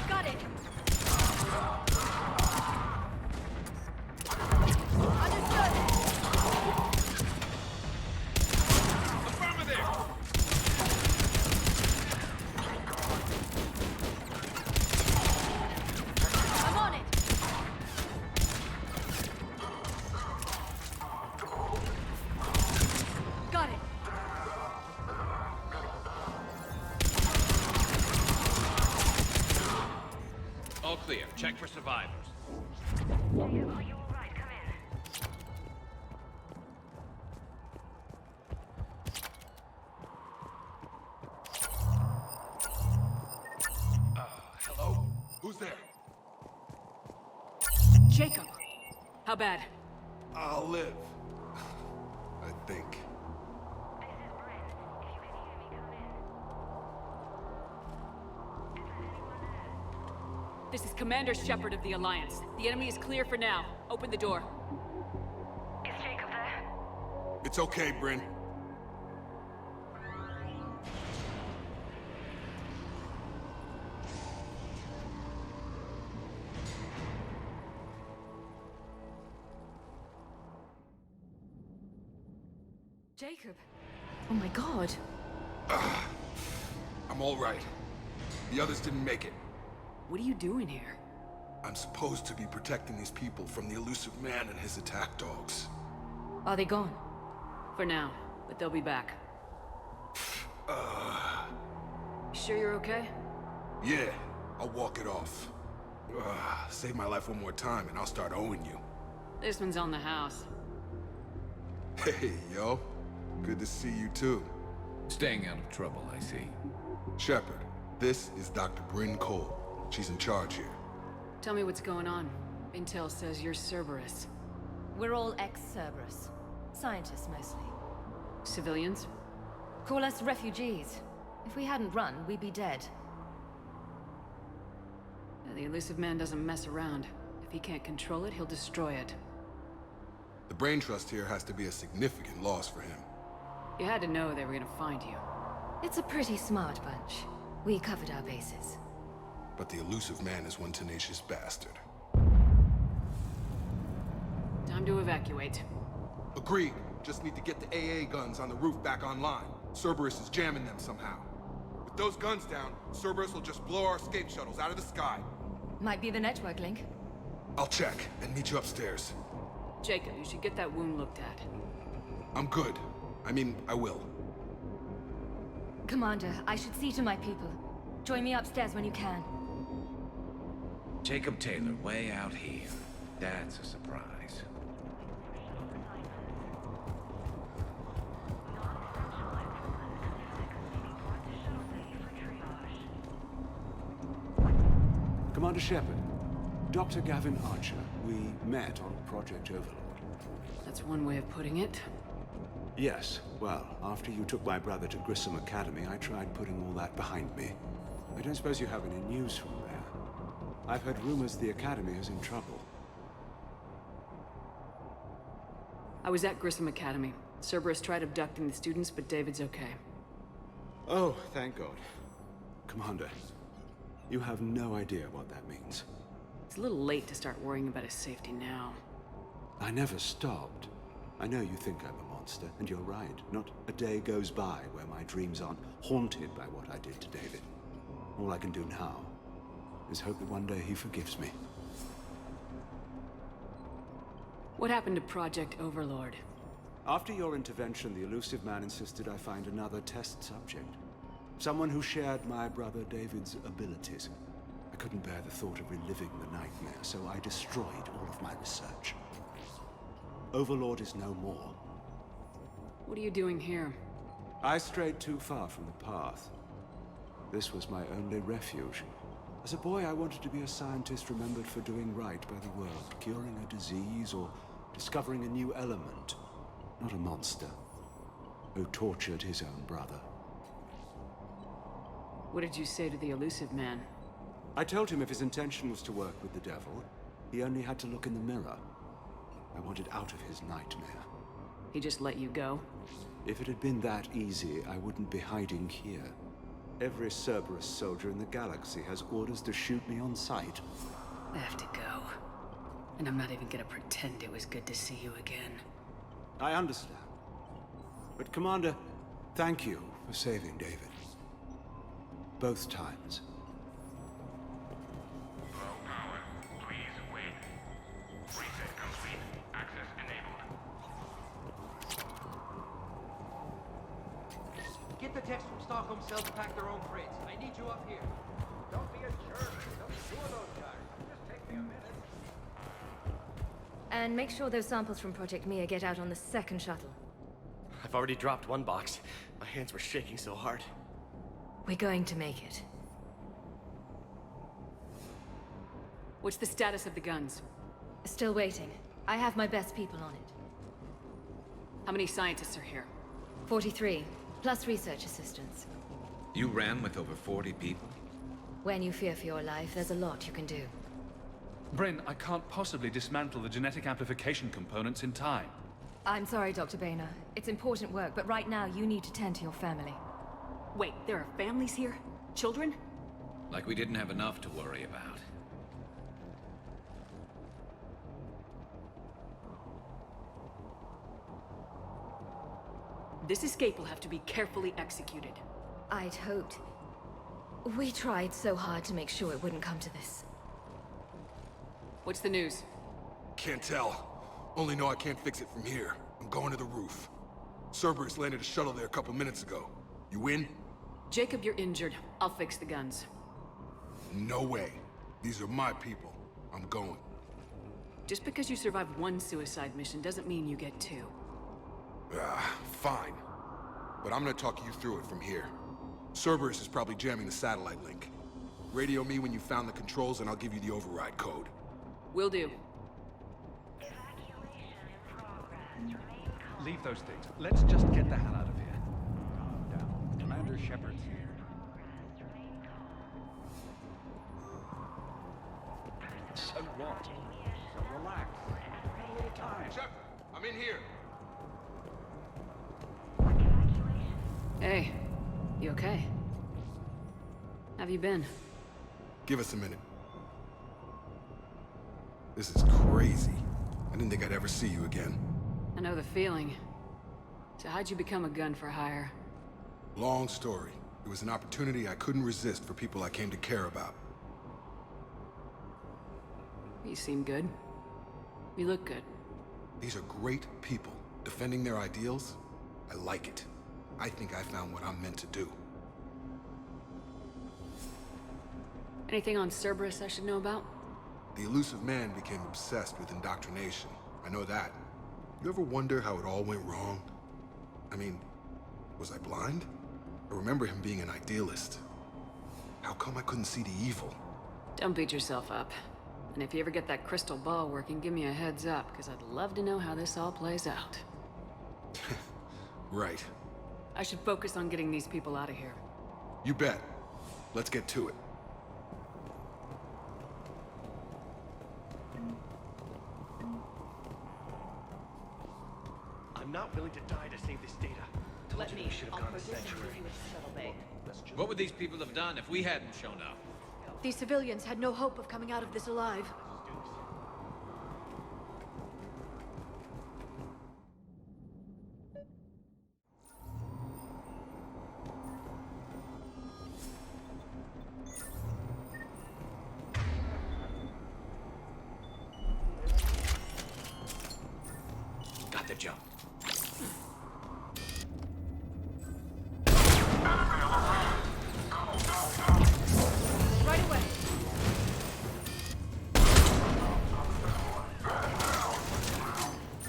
Got it! Understood! Affirmative! I'm on it! Got it! All clear. Check for survivors. Hello? Who's there? Jacob! How bad? I'll live. I think. This is Commander Shepard of the Alliance. The enemy is clear for now. Open the door. It's okay, Bryn. Jacob! Oh my god. I'm all right. The others didn't make it. What are you doing here? I'm supposed to be protecting these people from the elusive man and his attack dogs. Are they gone? For now, but they'll be back. You sure you're okay? Yeah, I'll walk it off. Save my life one more time and I'll start owing you. This one's on the house. Hey, yo. Good to see you too. Staying out of trouble, I see. Shepard, this is Dr. Bryn Cole. She's in charge here. Tell me what's going on. Intel says you're Cerberus. We're all ex-Cerberus. Scientists, mostly. Civilians? Call us refugees. If we hadn't run, we'd be dead. The elusive man doesn't mess around. If he can't control it, he'll destroy it. The brain trust here has to be a significant loss for him. You had to know they were gonna find you. It's a pretty smart bunch. We covered our bases. But the elusive man is one tenacious bastard. Time to evacuate. Agreed. Just need to get the AA guns on the roof back online. Cerberus is jamming them somehow. With those guns down, Cerberus will just blow our escape shuttles out of the sky. Might be the network link. I'll check and meet you upstairs. Jacob, you should get that wound looked at. I'm good. I will. Commander, I should see to my people. Join me upstairs when you can. Jacob Taylor, way out here. That's a surprise. Commander Shepard, Dr. Gavin Archer, we met on Project Overlord. That's one way of putting it. Yes, well, after you took my brother to Grissom Academy, I tried putting all that behind me. I don't suppose you have any news from there. I've heard rumors the Academy is in trouble. I was at Grissom Academy. Cerberus tried abducting the students, but David's okay. Oh, thank God. Commander, you have no idea what that means. It's a little late to start worrying about his safety now. I never stopped. I know you think I'm a monster, and you're right. Not a day goes by where my dreams aren't haunted by what I did to David. All I can do now is hope that one day he forgives me. What happened to Project Overlord? After your intervention, the elusive man insisted I find another test subject. Someone who shared my brother David's abilities. I couldn't bear the thought of reliving the nightmare, so I destroyed all of my research. Overlord is no more. What are you doing here? I strayed too far from the path. This was my only refuge. As a boy, I wanted to be a scientist remembered for doing right by the world, curing a disease or discovering a new element. Not a monster who tortured his own brother. What did you say to the elusive man? I told him if his intention was to work with the devil, he only had to look in the mirror. I wanted out of his nightmare. He just let you go? If it had been that easy, I wouldn't be hiding here. Every Cerberus soldier in the galaxy has orders to shoot me on sight. I have to go. And I'm not even gonna pretend it was good to see you again. I understand. But Commander, thank you for saving David. Both times. Low power. Please wait. Reset complete. Access enabled. Get the text from Stockholm Cell to pack their own crates. I need you up here. Don't be a jerk. Don't be two of those guys. Just take me a minute. And make sure those samples from Project Mia get out on the second shuttle. I've already dropped one box. My hands were shaking so hard. We're going to make it. What's the status of the guns? Still waiting. I have my best people on it. How many scientists are here? 43, plus research assistants. You ran with over 40 people? When you fear for your life, there's a lot you can do. Bryn, I can't possibly dismantle the genetic amplification components in time. I'm sorry, Dr. Boehner. It's important work, but right now you need to tend to your family. Wait, there are families here? Children? Like we didn't have enough to worry about. This escape will have to be carefully executed. I'd hoped. We tried so hard to make sure it wouldn't come to this. What's the news? Can't tell. Only know I can't fix it from here. I'm going to the roof. Cerberus landed a shuttle there a couple minutes ago. You in? Jacob, you're injured. I'll fix the guns. No way. These are my people. I'm going. Just because you survived one suicide mission doesn't mean you get two. Fine. But I'm gonna talk you through it from here. Cerberus is probably jamming the satellite link. Radio me when you found the controls and I'll give you the override code. Will do. Leave those things. Let's just get the hell out of here. Calm down. Commander Shepard's here. So what? So relax. Have a little time. Shepard, I'm in here. Hey, you okay? Have you been? Give us a minute. This is crazy. I didn't think I'd ever see you again. I know the feeling. So how'd you become a gun for hire? Long story. It was an opportunity I couldn't resist for people I came to care about. You seem good. You look good. These are great people. Defending their ideals, I like it. I think I found what I'm meant to do. Anything on Cerberus I should know about? The elusive man became obsessed with indoctrination. I know that. You ever wonder how it all went wrong? I mean, was I blind? I remember him being an idealist. How come I couldn't see the evil? Don't beat yourself up. And if you ever get that crystal ball working, give me a heads up, because I'd love to know how this all plays out. Right. I should focus on getting these people out of here. You bet. Let's get to it. I'm not willing to die to save this data. Told you they should have gone to Sanctuary. What would these people have done if we hadn't shown up? These civilians had no hope of coming out of this alive. Got the jump. Right away.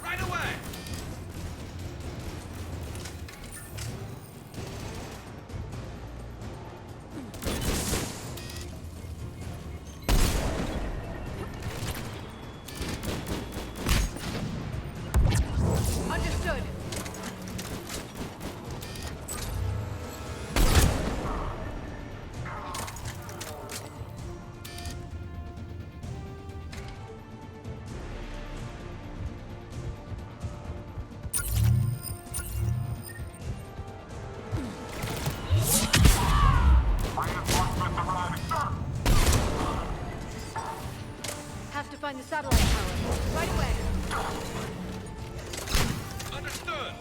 Right away! Understood. Have to find the satellite tower. Right away. Understood!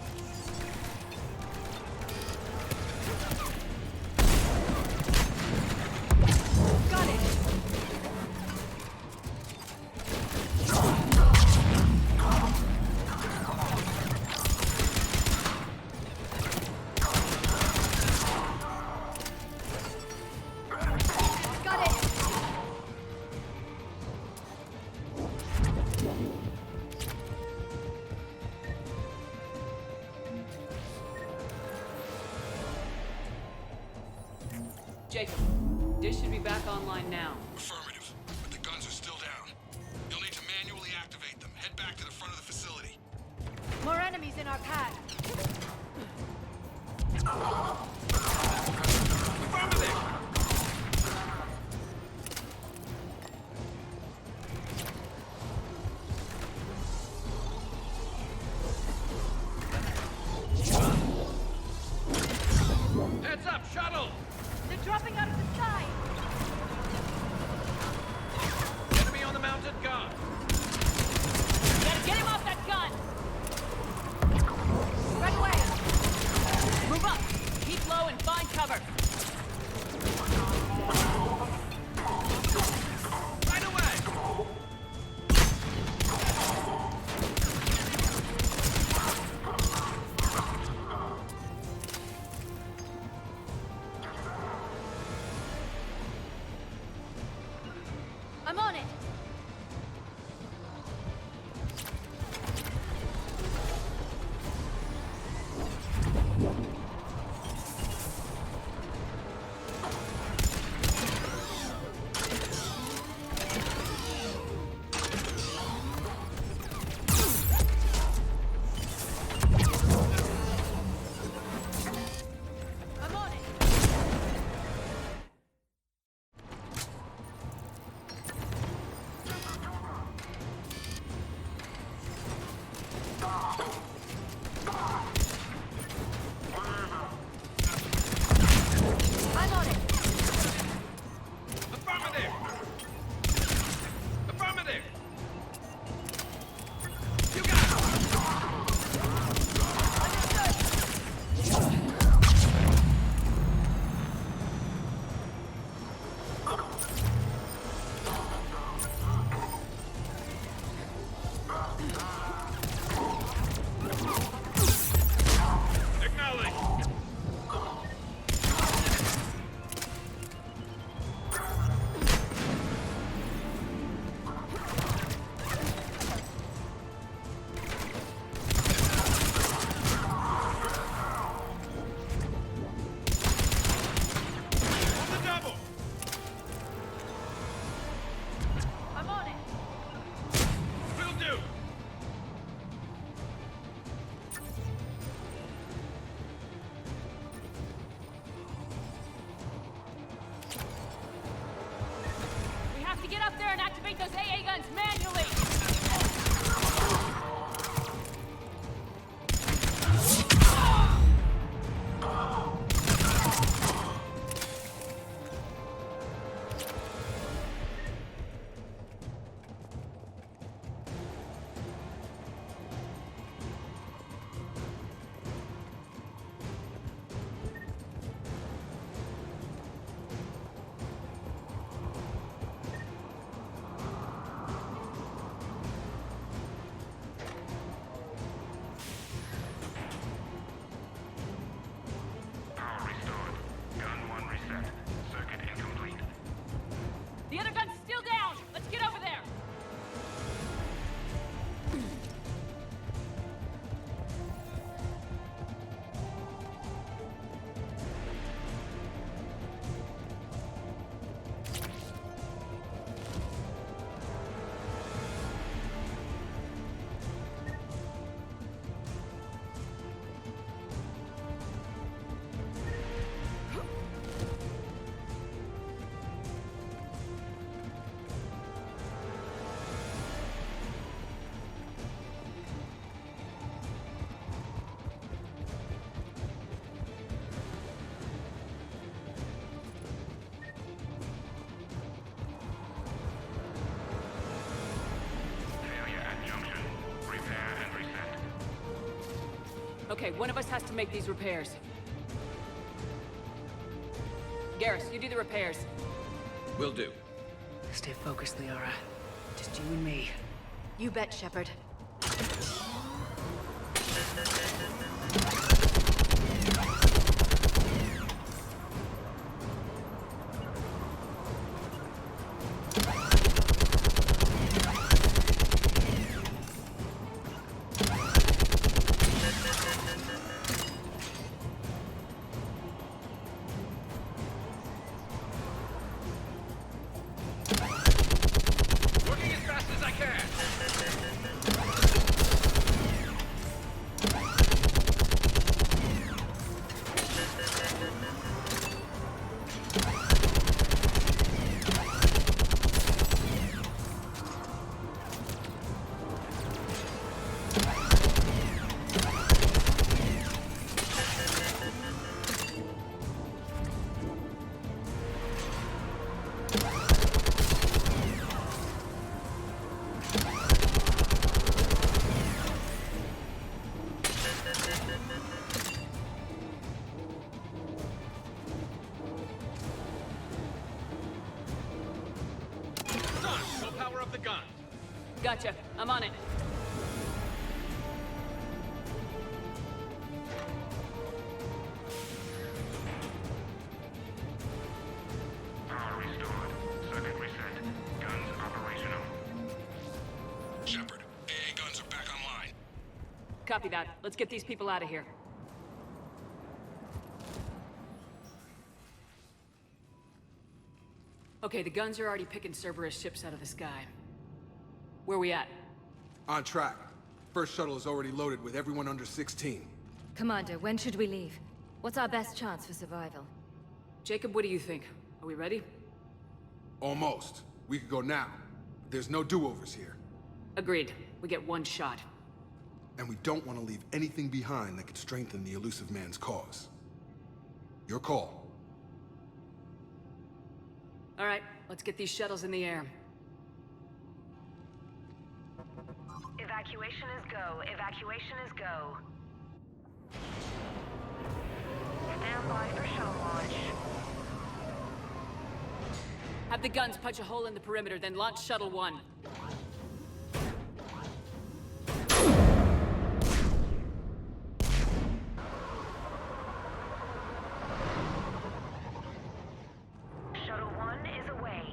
Got it. Got it. Jacob, dish should be back online now. Affirmative, but the guns are still down. You'll need to manually activate them. Head back to the front of the facility. More enemies in our path. Heads up, shuttle! They're dropping out of the sky. Enemy on the mounted gun! Gotta get him off that gun! Right away. Move up! Keep low and find cover! Right away! guns manually! The other gun's still down! Let's get over there! Okay, one of us has to make these repairs. Garrus, you do the repairs. Will do. Stay focused, Liara. Just you and me. You bet, Shepard. Gotcha. I'm on it. Power restored. Circuit reset. Guns operational. Shepard, AA guns are back online. Copy that. Let's get these people out of here. Okay, the guns are already picking Cerberus ships out of the sky. Where we at? On track. First shuttle is already loaded with everyone under 16. Commander, when should we leave? What's our best chance for survival? Jacob, what do you think? Are we ready? Almost. We could go now. There's no do-overs here. Agreed. We get one shot. And we don't want to leave anything behind that could strengthen the elusive man's cause. Your call. All right, let's get these shuttles in the air. Evacuation is go. Evacuation is go. Stand by for shuttle launch. Have the guns punch a hole in the perimeter, then launch Shuttle 1. Shuttle 1 is away.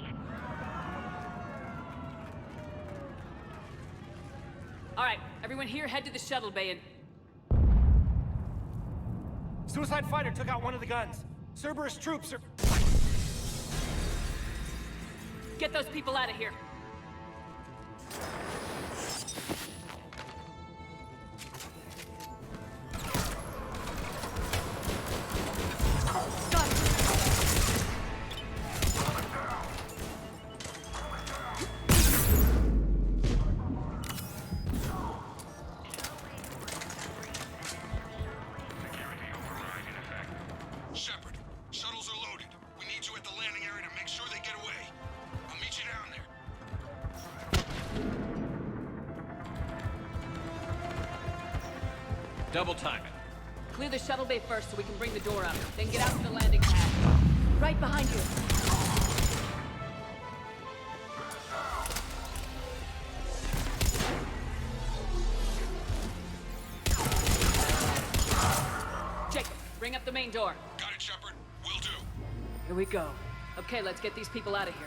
All right, everyone here, head to the shuttle bay and... Suicide fighter took out one of the guns. Cerberus troops are... Get those people out of here. Double time it. Clear the shuttle bay first so we can bring the door up. Then get out to the landing pad. Right behind you. Jacob, bring up the main door. Got it, Shepard. Will do. Here we go. Okay, let's get these people out of here.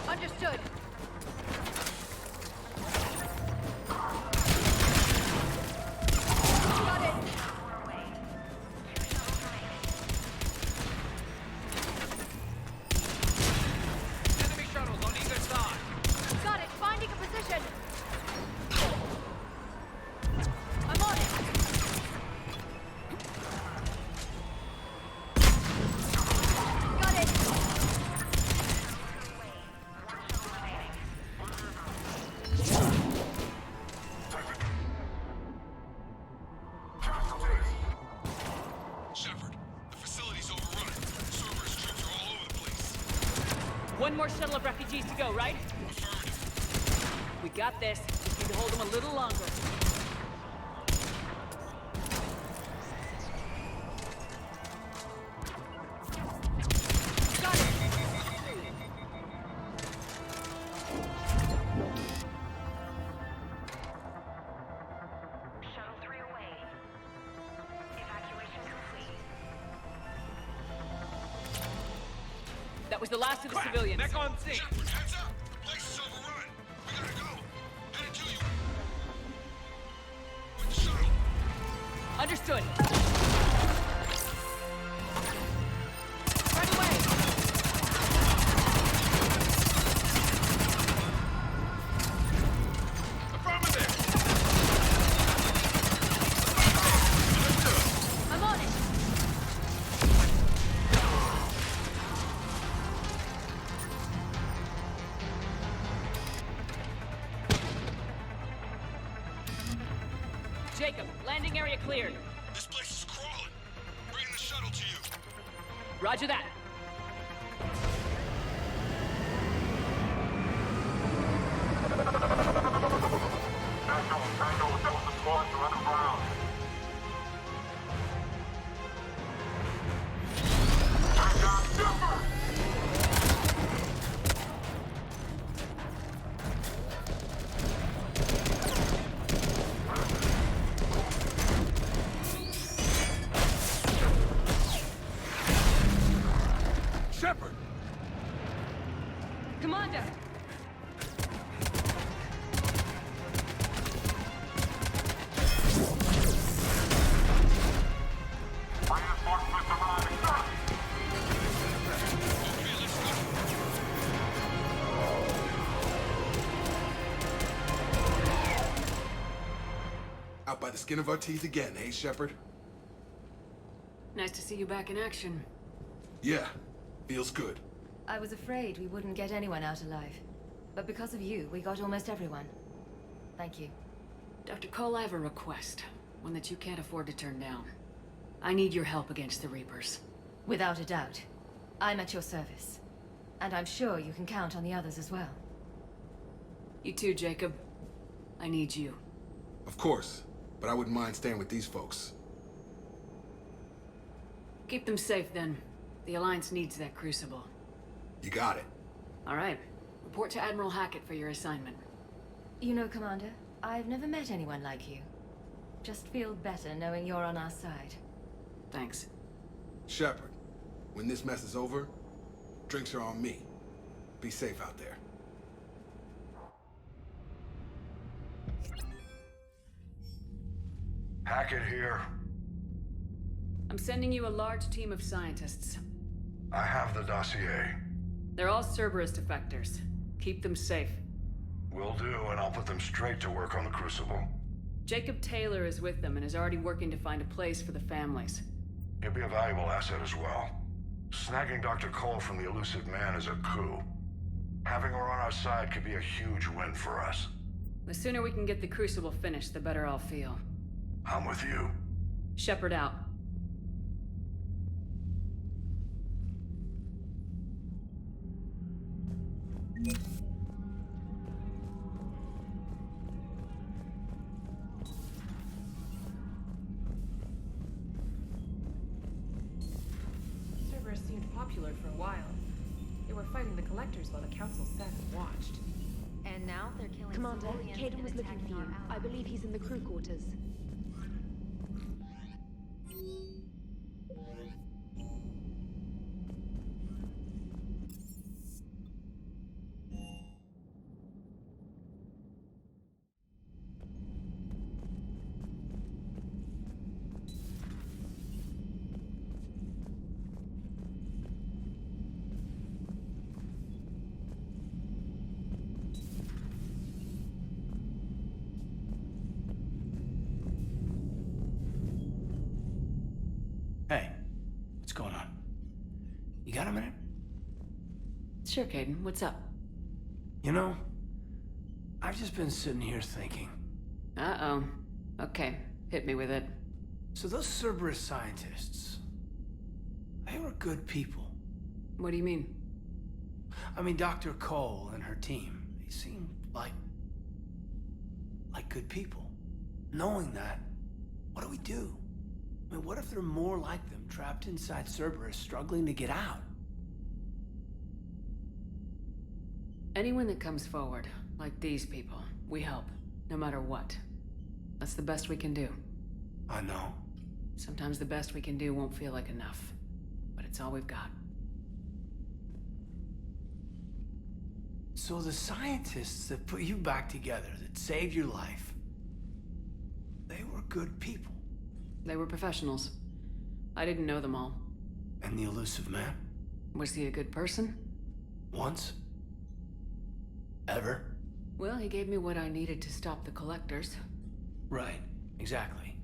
Understood. Enemy shuttles on either side. Got it. Finding a position. I'm on it. Got it. Shepard, the facility's overrun. Cerberus troops are all over the place. One more shuttle of refugees to go, right? We got this. Just need to hold them a little longer. Got it. Shuttle 3 away. Evacuation complete. That was the last of the civilians. Back on scene. Shepard, heads up! The place is overrun. We gotta go. Headed to you. With the shuttle. Understood. Right away. Affirmative. I'm on it. Jacob, landing area cleared. This place is crawling. Bringing the shuttle to you. Roger that. Shepard! Commander! Out by the skin of our teeth again, eh, Shepard? Nice to see you back in action. Yeah, feels good. I was afraid we wouldn't get anyone out alive. But because of you, we got almost everyone. Thank you. Dr. Cole, I have a request. One that you can't afford to turn down. I need your help against the Reapers. Without a doubt. I'm at your service. And I'm sure you can count on the others as well. You too, Jacob. I need you. Of course, but I wouldn't mind staying with these folks. Keep them safe, then. The Alliance needs that crucible. You got it. All right. Report to Admiral Hackett for your assignment. You know, Commander, I've never met anyone like you. Just feel better knowing you're on our side. Thanks. Shepard, when this mess is over, drinks are on me. Be safe out there. Hackett here. I'm sending you a large team of scientists. I have the dossier. They're all Cerberus defectors. Keep them safe. Will do, and I'll put them straight to work on the Crucible. Jacob Taylor is with them and is already working to find a place for the families. He'll be a valuable asset as well. Snagging Dr. Cole from the elusive man is a coup. Having her on our side could be a huge win for us. The sooner we can get the Crucible finished, the better I'll feel. I'm with you. Shepard out. Cerberus seemed popular for a while. They were fighting the Collectors while the Council sat and watched. And now they're killing Commander, civilians Caden and was looking attacking for our you. allies. I believe he's in the crew quarters. Hey, what's going on? You got a minute? Sure, Caden. What's up? You know, I've just been sitting here thinking. Uh-oh. Okay, hit me with it. So those Cerberus scientists, they were good people. What do you mean? I mean, Dr. Cole and her team, they seemed like good people. Knowing that, what do we do? I mean, what if there are more like them trapped inside Cerberus struggling to get out? Anyone that comes forward, like these people, we help, no matter what. That's the best we can do. I know. Sometimes the best we can do won't feel like enough, but it's all we've got. So the scientists that put you back together, that saved your life, they were good people. They were professionals. I didn't know them all. And the elusive man? Was he a good person? Once? Ever? Well, he gave me what I needed to stop the Collectors. Right, exactly.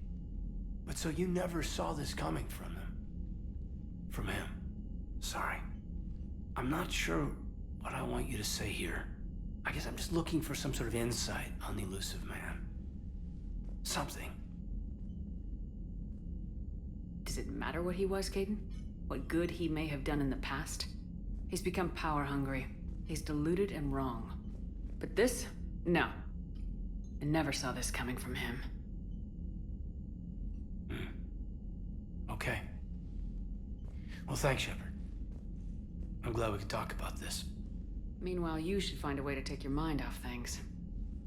But so you never saw this coming from them? From him? Sorry. I'm not sure what I want you to say here. I guess I'm just looking for some sort of insight on the elusive man. Something. Does it matter what he was, Caden? What good he may have done in the past? He's become power-hungry. He's deluded and wrong. But this? No. I never saw this coming from him. Okay. Well, thanks, Shepard. I'm glad we could talk about this. Meanwhile, you should find a way to take your mind off things.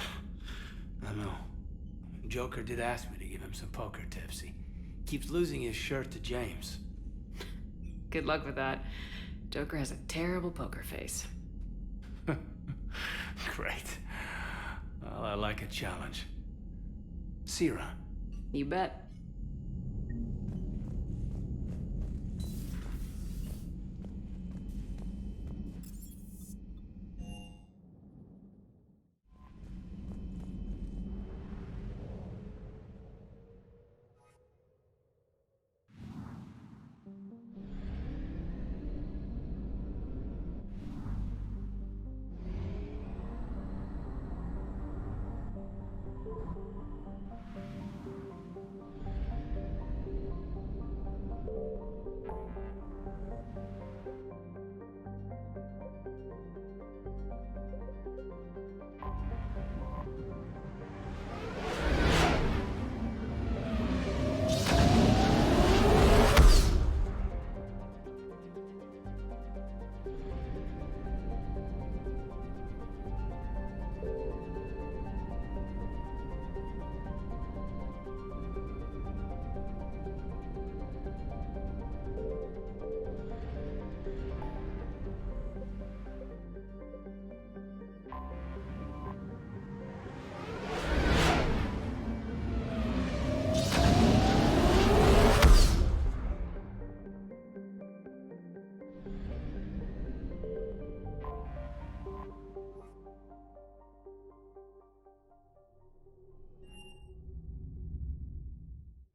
I know. Joker did ask me to give him some poker tips. He keeps losing his shirt to James. Good luck with that. Joker has a terrible poker face. Great. Well, I like a challenge. See you around. You bet.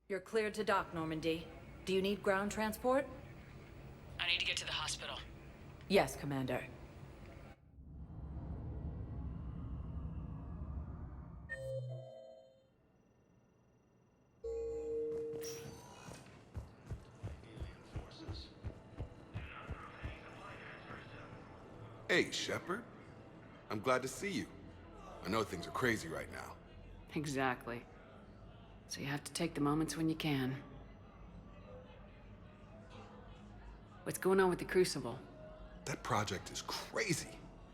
You're cleared to dock, Normandy. Do you need ground transport? I need to get to Yes, Commander. Hey, Shepard. I'm glad to see you. I know things are crazy right now. Exactly. So you have to take the moments when you can. What's going on with the Crucible? That project is crazy.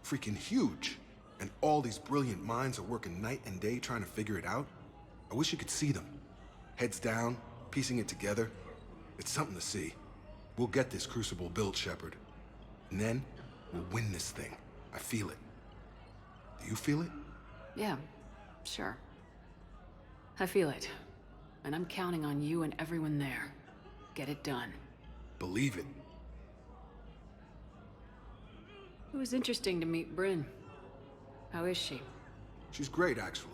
Freaking huge. And all these brilliant minds are working night and day trying to figure it out. I wish you could see them. Heads down, piecing it together. It's something to see. We'll get this Crucible built, Shepard. And then, we'll win this thing. I feel it. Do you feel it? Yeah, sure. I feel it. And I'm counting on you and everyone there. Get it done. Believe it. It was interesting to meet Bryn. How is she? She's great, actually.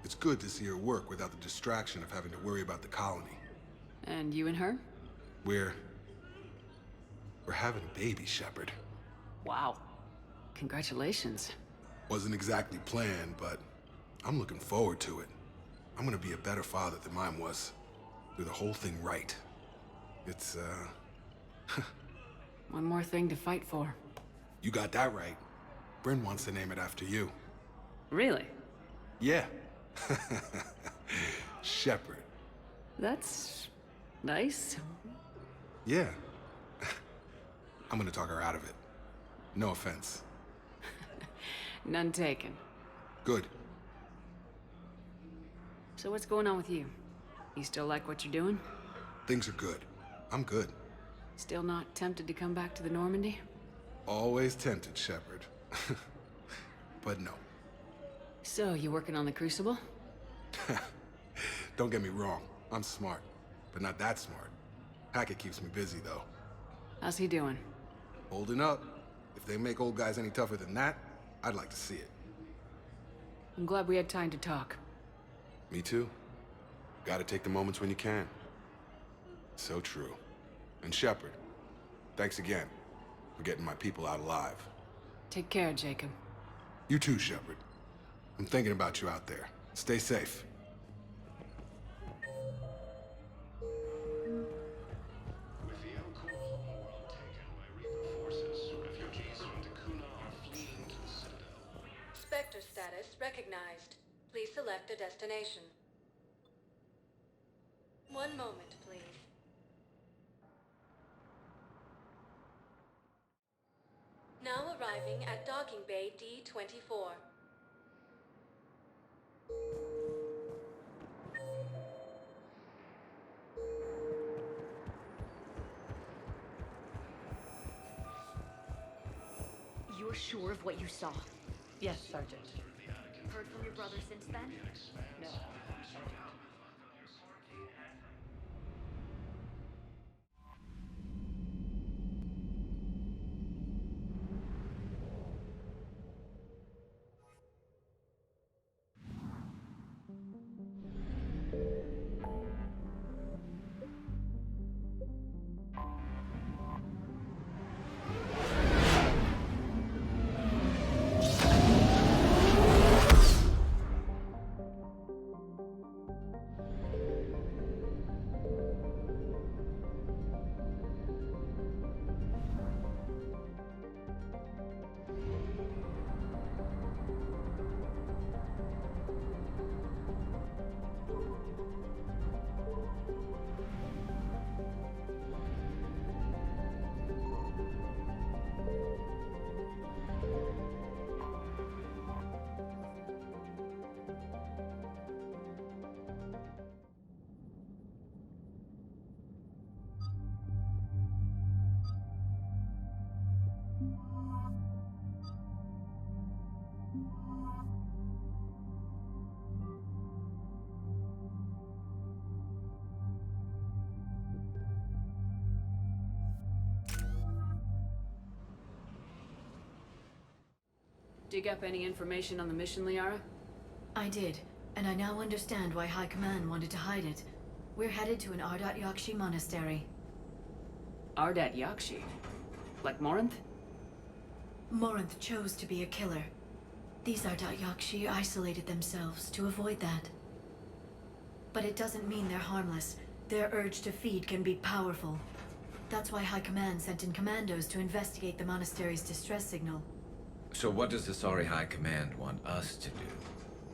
It's good to see her work without the distraction of having to worry about the colony. And you and her? We're having a baby, Shepard. Wow. Congratulations. Wasn't exactly planned, but I'm looking forward to it. I'm gonna be a better father than mine was. Do the whole thing right. It's, One more thing to fight for. You got that right. Bryn wants to name it after you. Really? Yeah. Shepard. That's nice. Yeah. I'm gonna talk her out of it. No offense. None taken. Good. So what's going on with you? You still like what you're doing? Things are good. I'm good. Still not tempted to come back to the Normandy? Always tempted, Shepard. But no. So, you working on the Crucible? Don't get me wrong. I'm smart. But not that smart. Hackett keeps me busy, though. How's he doing? Holding up. If they make old guys any tougher than that, I'd like to see it. I'm glad we had time to talk. Me too. Gotta take the moments when you can. So true. And Shepard, thanks again for getting my people out alive. Take care, Jacob. You too, Shepard. I'm thinking about you out there. Stay safe. With the El-Qur homeworld taken by Reaper forces, refugees from Takuna are fleeing to the Citadel. Spectre status recognized. Please select a destination. One moment, please. Now arriving at docking bay D-24. You're sure of what you saw? Yes, Sergeant. Heard from your brother since then? No. Dig up any information on the mission, Liara? I did, and I now understand why High Command wanted to hide it. We're headed to an Ardat Yakshi monastery. Ardat Yakshi? Like Morinth? Morinth chose to be a killer. These Ardat-Yakshi isolated themselves to avoid that. But it doesn't mean they're harmless. Their urge to feed can be powerful. That's why High Command sent in commandos to investigate the monastery's distress signal. So what does the Sorry High Command want us to do?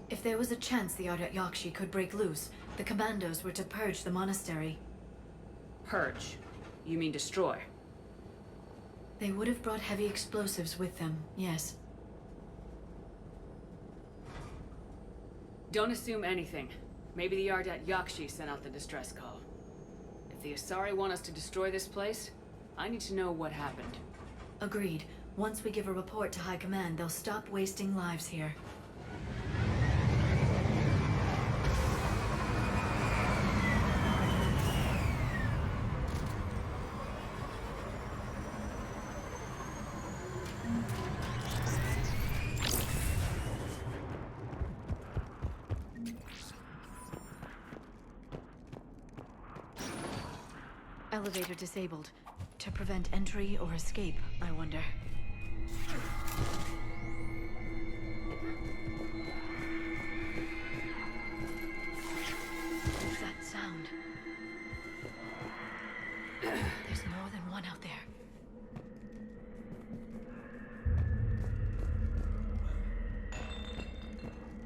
If there was a chance the Ardat-Yakshi could break loose, the commandos were to purge the monastery. Purge? You mean destroy? They would have brought heavy explosives with them, yes. Don't assume anything. Maybe the Ardat-Yakshi sent out the distress call. If the Asari want us to destroy this place, I need to know what happened. Agreed. Once we give a report to High Command, they'll stop wasting lives here. Elevator disabled. To prevent entry or escape, I wonder. What's that sound? There's more than one out there.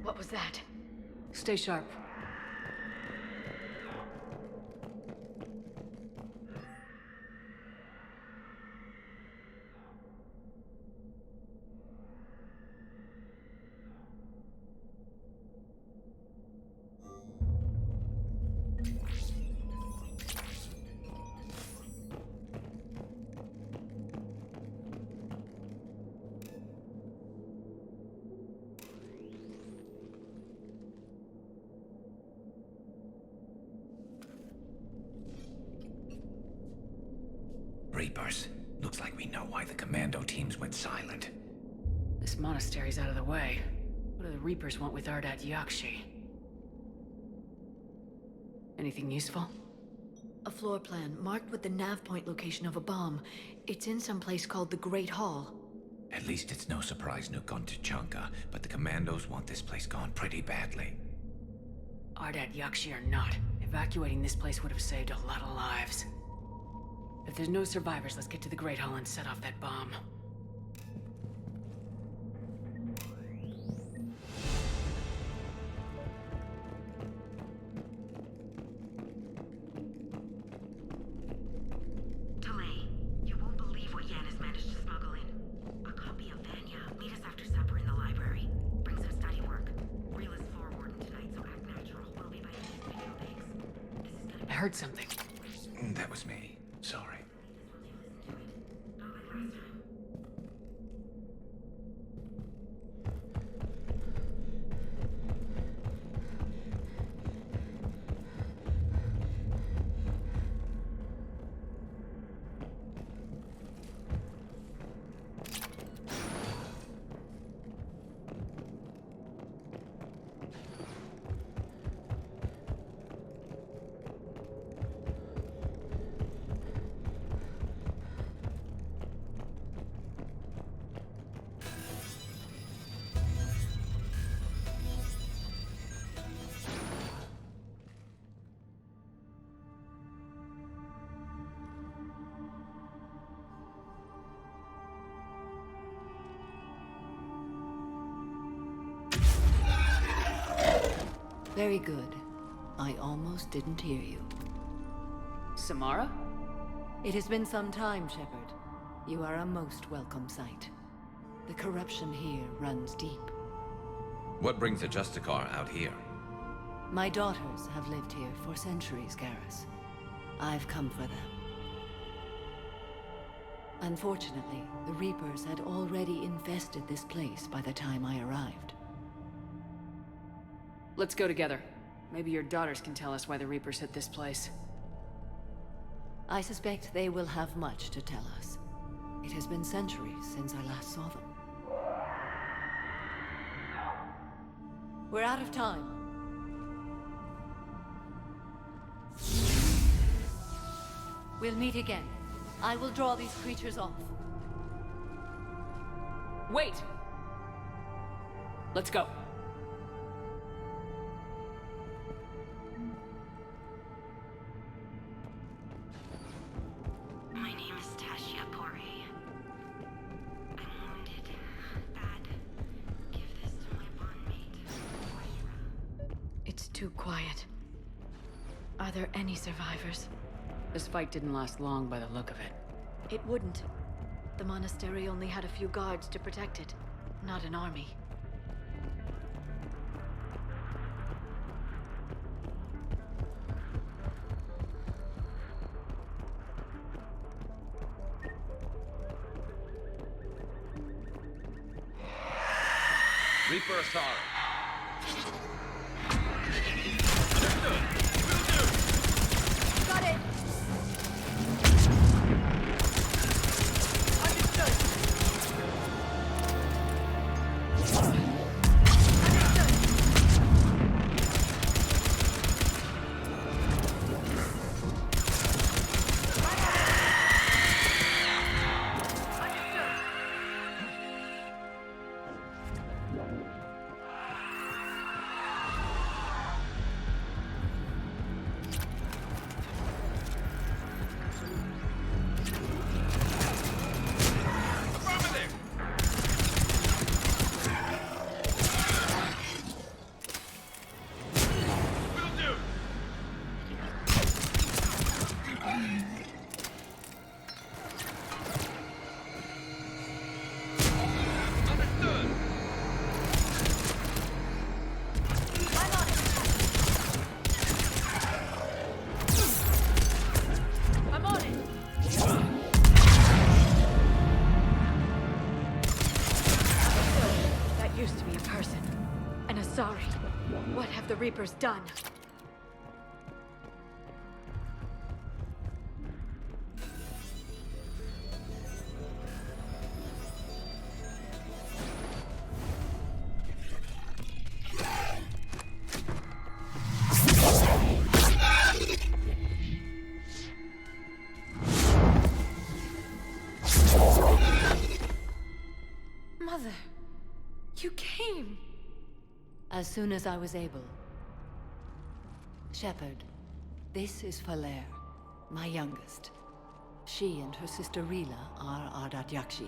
What was that? Stay sharp. Reapers. Looks like we know why the commando teams went silent. This monastery's out of the way. What do the Reapers want with Ardat-Yakshi? Anything useful? A floor plan marked with the nav point location of a bomb. It's in some place called the Great Hall. At least it's no surprise Nuke on Tachanka, but the commandos want this place gone pretty badly. Ardat-Yakshi or not, evacuating this place would have saved a lot of lives. If there's no survivors, let's get to the Great Hall and set off that bomb. Delay. You won't believe what Yan has managed to smuggle in. A copy of Vanya. Meet us after supper in the library. Bring some study work. Reel is forwarding tonight, so act natural. We'll be by the video banks. This is gonna be... I heard something. That was me. Sorry. Very good. I almost didn't hear you. Samara? It has been some time, Shepard. You are a most welcome sight. The corruption here runs deep. What brings a Justicar out here? My daughters have lived here for centuries, Garrus. I've come for them. Unfortunately, the Reapers had already infested this place by the time I arrived. Let's go together. Maybe your daughters can tell us why the Reapers hit this place. I suspect they will have much to tell us. It has been centuries since I last saw them. We're out of time. We'll meet again. I will draw these creatures off. Wait! Let's go. My name is Tasha Pore. I'm wounded. Bad. Give this to my bondmate, Moira. It's too quiet. Are there any survivors? This fight didn't last long by the look of it. It wouldn't. The monastery only had a few guards to protect it, not an army. Reaper assault. Got it! Sorry. What have the Reapers done? Mother, you came. As soon as I was able. Shepard, this is Falair, my youngest. She and her sister Rila are our Datyakshi.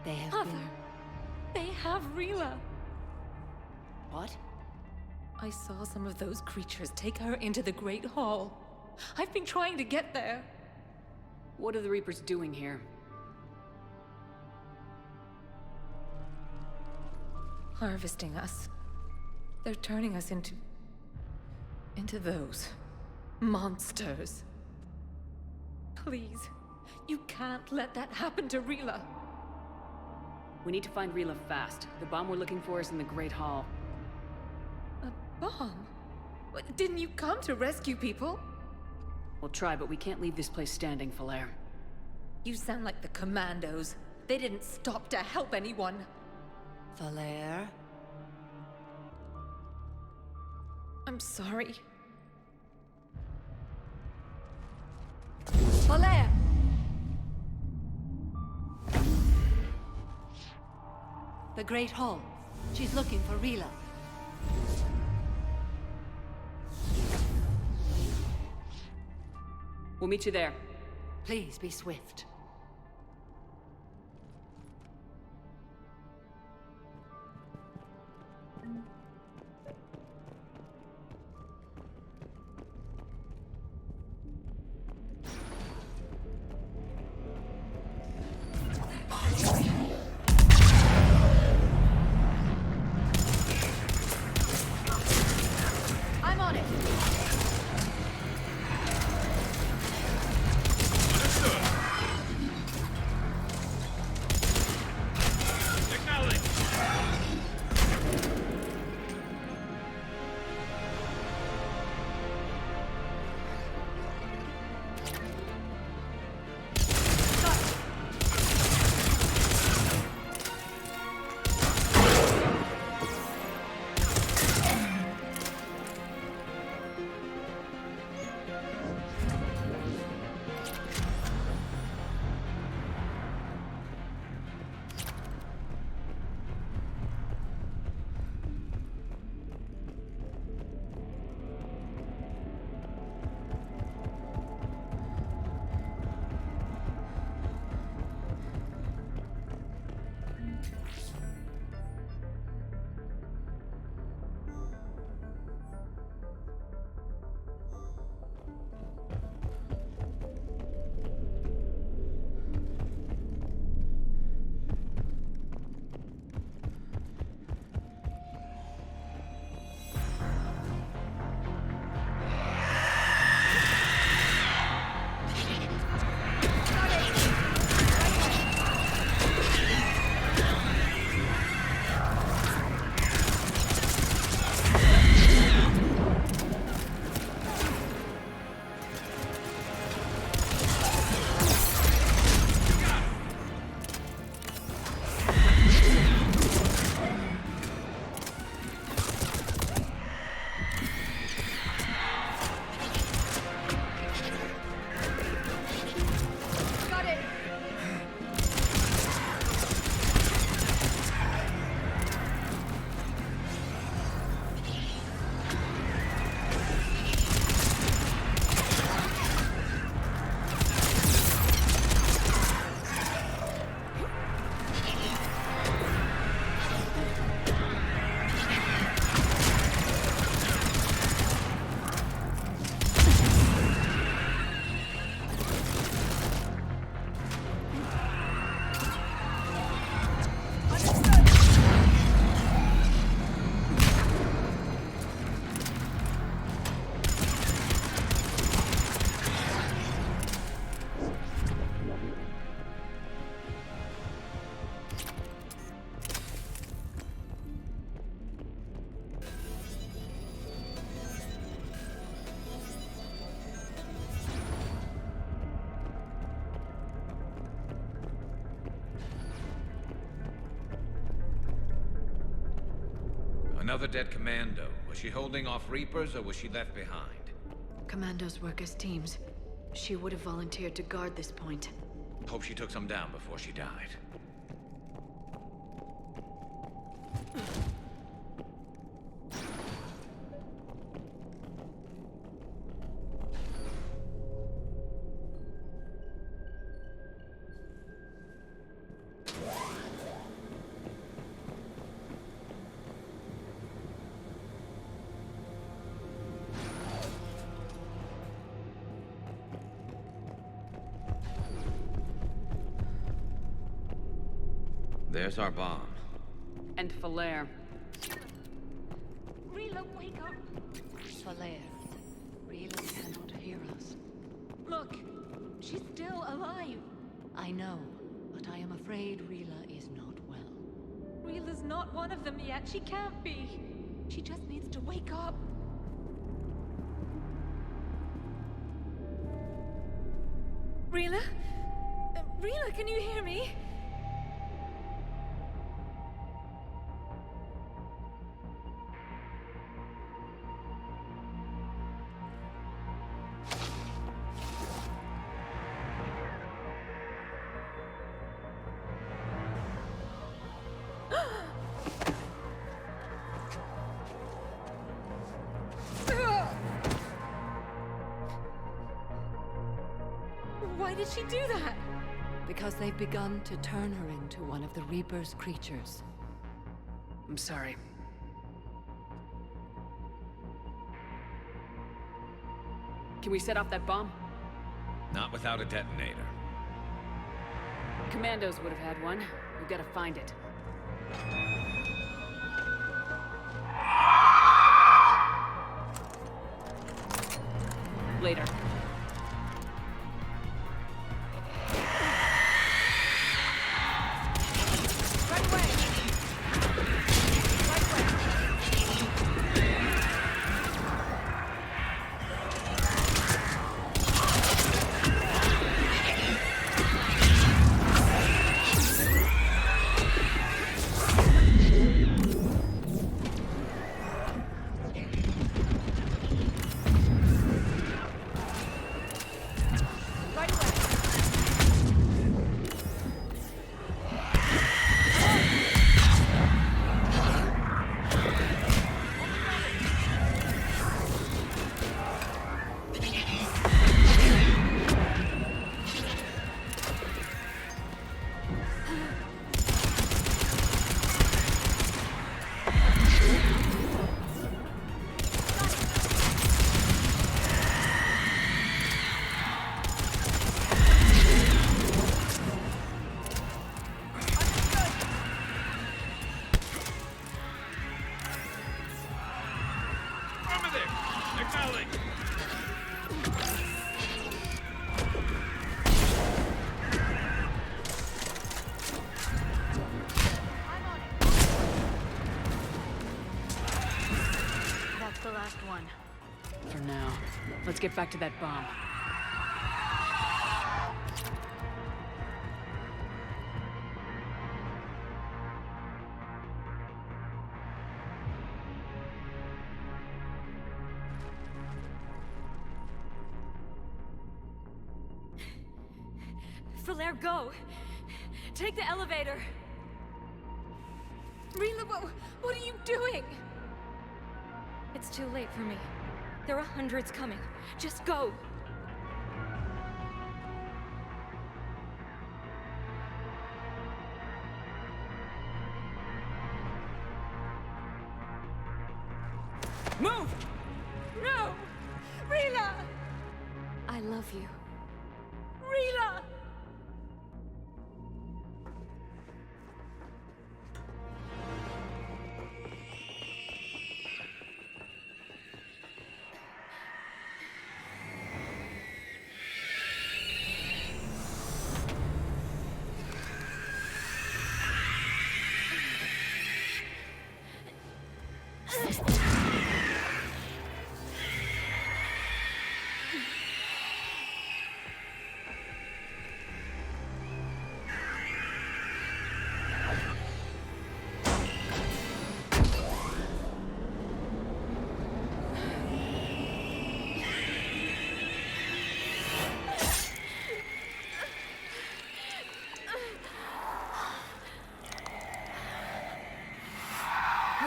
They have Mother, been... they have Rila. What? I saw some of those creatures take her into the Great Hall. I've been trying to get there. What are the Reapers doing here? Harvesting us. They're turning us into those monsters. Please, you can't let that happen to Rila. We need to find Rila fast. The bomb we're looking for is in the Great Hall. A bomb? Didn't you come to rescue people? We'll try, but we can't leave this place standing, Falair. You sound like the Commandos. They didn't stop to help anyone. Falair? I'm sorry. Falair! The Great Hall. She's looking for Rila. We'll meet you there. Please be swift. I'm on it. Another dead commando. Was she holding off Reapers, or was she left behind? Commandos work as teams. She would have volunteered to guard this point. Hope she took some down before she died. There's our bomb. And Falair. Rila, wake up! Falair, Rila cannot hear us. Look, she's still alive. I know, but I am afraid Rila is not well. Rila's not one of them yet. She can't be. She just needs to wake up. Rila? Rila, can you hear me? Why did she do that? Because they've begun to turn her into one of the Reaper's creatures. I'm sorry. Can we set off that bomb? Not without a detonator. Commandos would have had one. We've got to find it. Later. For now. Let's get back to that bomb. Falair, go! Take the elevator! Rila, what are you doing? It's too late for me. There are hundreds coming. Just go! Move! No! Rila! I love you. Rila!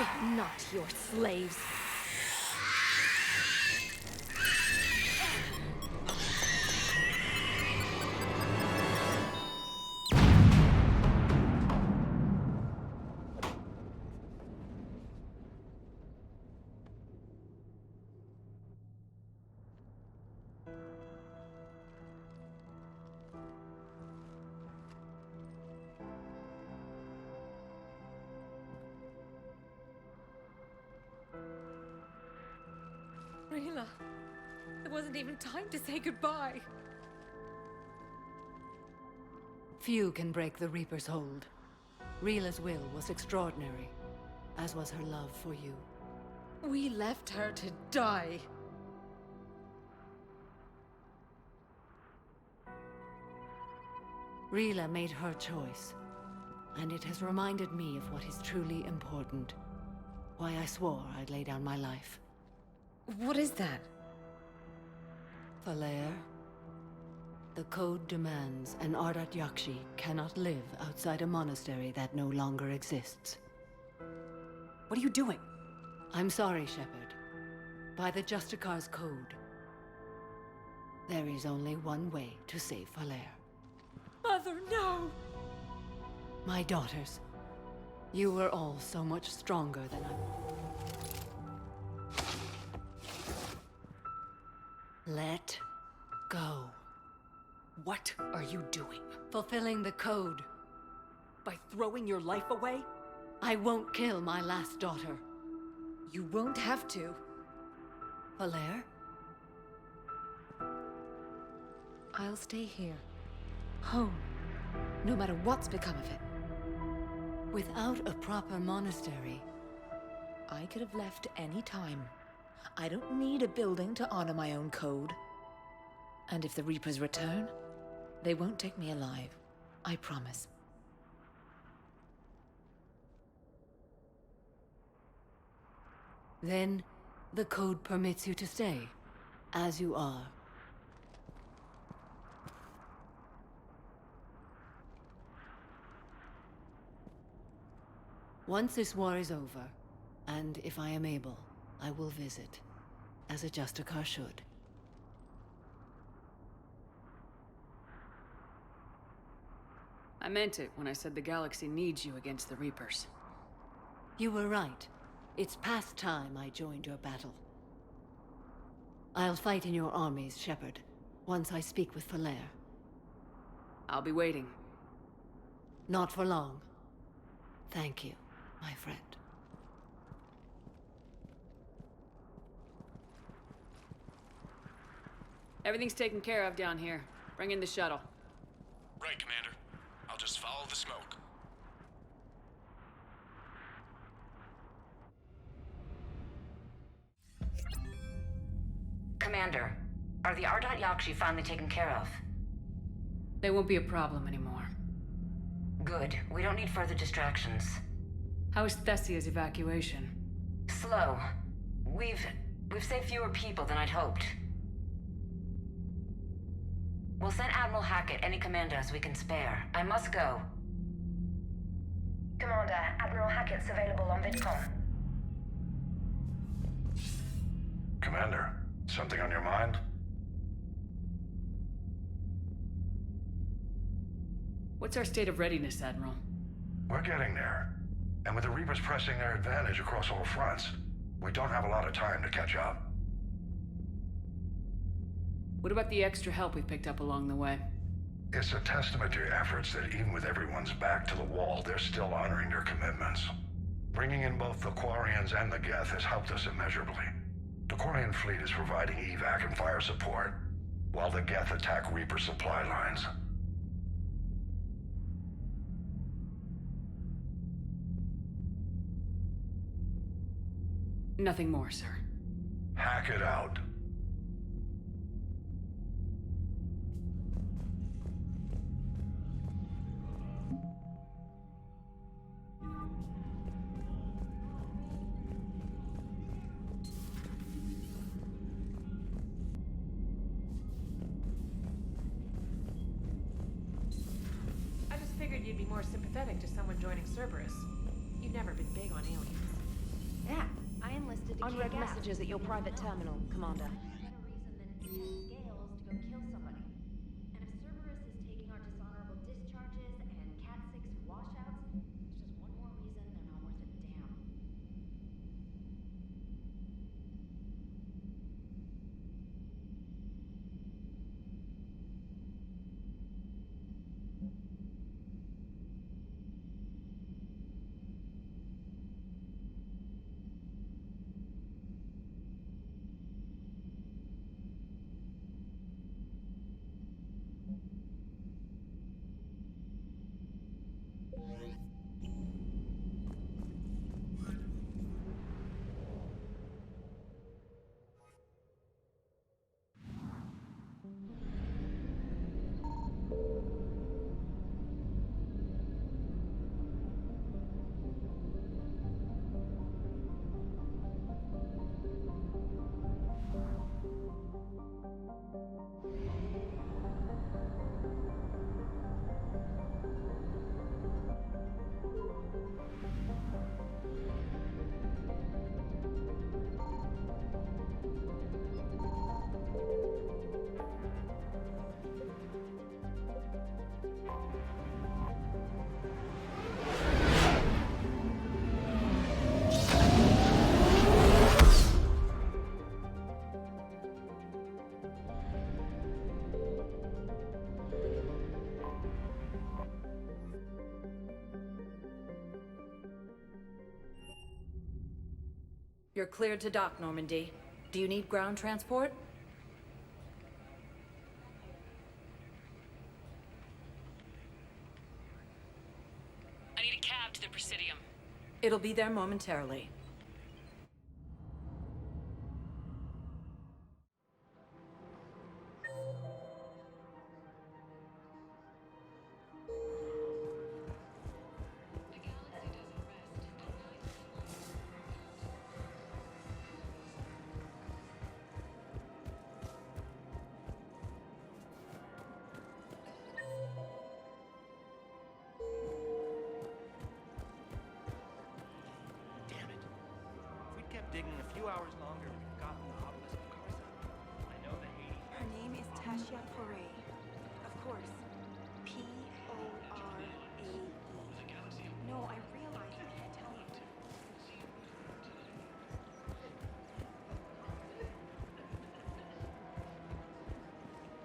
We're not your slaves. Rila, there wasn't even time to say goodbye. Few can break the Reaper's hold. Rila's will was extraordinary, as was her love for you. We left her to die. Rila made her choice, and it has reminded me of what is truly important. Why I swore I'd lay down my life. What is that? Falair, the code demands an Ardat Yakshi cannot live outside a monastery that no longer exists. What are you doing? I'm sorry, Shepard. By the Justicar's code, there is only one way to save Falair. Mother, no! My daughters, you were all so much stronger than I... Let go. What are you doing? Fulfilling the code. By throwing your life away? I won't kill my last daughter. You won't have to. Falair? I'll stay here. Home. No matter what's become of it. Without a proper monastery... I could have left any time. I don't need a building to honor my own code. And if the Reapers return, they won't take me alive. I promise. Then, the code permits you to stay, as you are. Once this war is over, and if I am able, I will visit, as a Justicar should. I meant it when I said the galaxy needs you against the Reapers. You were right. It's past time I joined your battle. I'll fight in your armies, Shepard, once I speak with Falair. I'll be waiting. Not for long. Thank you, my friend. Everything's taken care of down here. Bring in the shuttle. Right, Commander. I'll just follow the smoke. Commander, are the Ardat Yakshi finally taken care of? They won't be a problem anymore. Good. We don't need further distractions. How is Thessia's evacuation? Slow. We've saved fewer people than I'd hoped. We'll send Admiral Hackett any commandos we can spare. I must go. Commander, Admiral Hackett's available on VidCom. Commander, something on your mind? What's our state of readiness, Admiral? We're getting there. And with the Reapers pressing their advantage across all fronts, we don't have a lot of time to catch up. What about the extra help we picked up along the way? It's a testament to your efforts that even with everyone's back to the wall, they're still honoring their commitments. Bringing in both the Quarians and the Geth has helped us immeasurably. The Quarian fleet is providing evac and fire support, while the Geth attack Reaper supply lines. Nothing more, sir. Hack it out. I just figured you'd be more sympathetic to someone joining Cerberus. You've never been big on aliens. Unread messages at your private terminal, Commander. You're cleared to dock, Normandy. Do you need ground transport? I need a cab to the Presidium. It'll be there momentarily. Digging a few hours longer, we've gotten the obelisk of Karza. I know the Hades. Her name is Tasha Foray. Of course. P-O-R-A-E. No, I realize I can't tell you.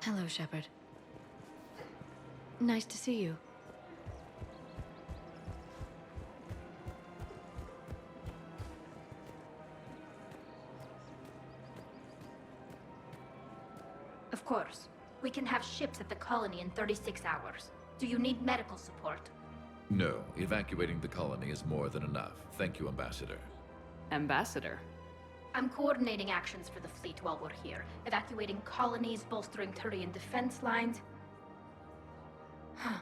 Hello, Shepard. Nice to see you. Of course. We can have ships at the colony in 36 hours. Do you need medical support? No, evacuating the colony is more than enough. Thank you, Ambassador. Ambassador? I'm coordinating actions for the fleet while we're here. Evacuating colonies, bolstering Turian defense lines. Huh.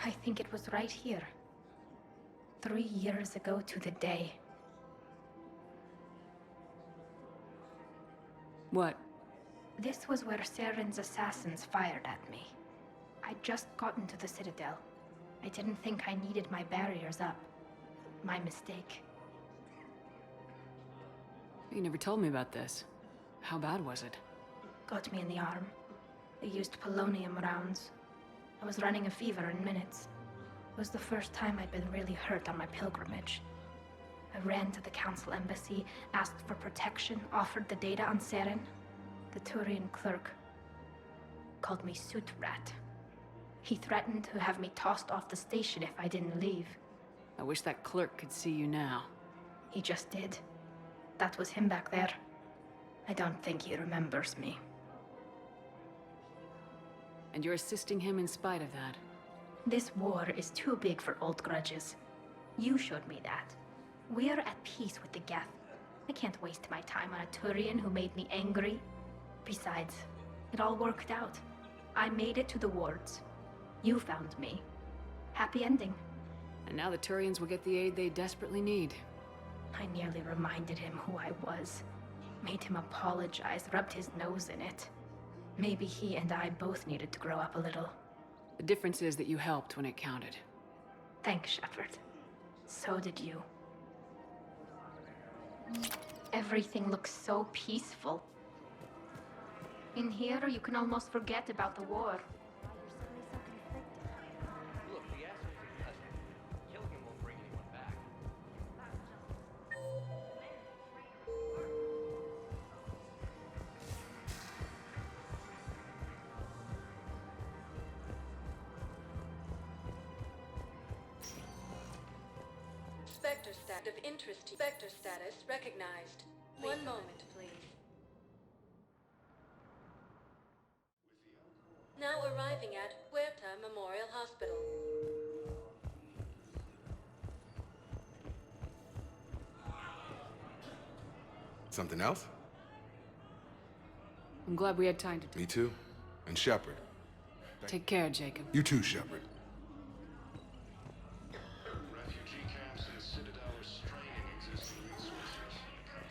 I think it was right here. 3 years ago to the day. What? This was where Saren's assassins fired at me. I'd just gotten to the Citadel. I didn't think I needed my barriers up. My mistake. You never told me about this. How bad was it? Got me in the arm. They used polonium rounds. I was running a fever in minutes. It was the first time I'd been really hurt on my pilgrimage. I ran to the Council embassy, asked for protection, offered the data on Saren. The Turian clerk called me Soot Rat. He threatened to have me tossed off the station if I didn't leave. I wish that clerk could see you now. He just did. That was him back there. I don't think he remembers me. And you're assisting him in spite of that. This war is too big for old grudges. You showed me that. We're at peace with the Geth. I can't waste my time on a Turian who made me angry. Besides, it all worked out. I made it to the wards. You found me. Happy ending. And now the Turians will get the aid they desperately need. I nearly reminded him who I was. Made him apologize, rubbed his nose in it. Maybe he and I both needed to grow up a little. The difference is that you helped when it counted. Thanks, Shepard. So did you. Everything looks so peaceful. In here, you can almost forget about the war. Look, the asshole's in custody. Killing him won't bring anyone back. Spectre status of interest. Spectre status recognized. One moment, please. Now arriving at Huerta Memorial Hospital. Something else? I'm glad we had time to... Me too. And Shepard. Take care, Jacob. You too, Shepard. Refugee camps and Citadel are straining existing resources.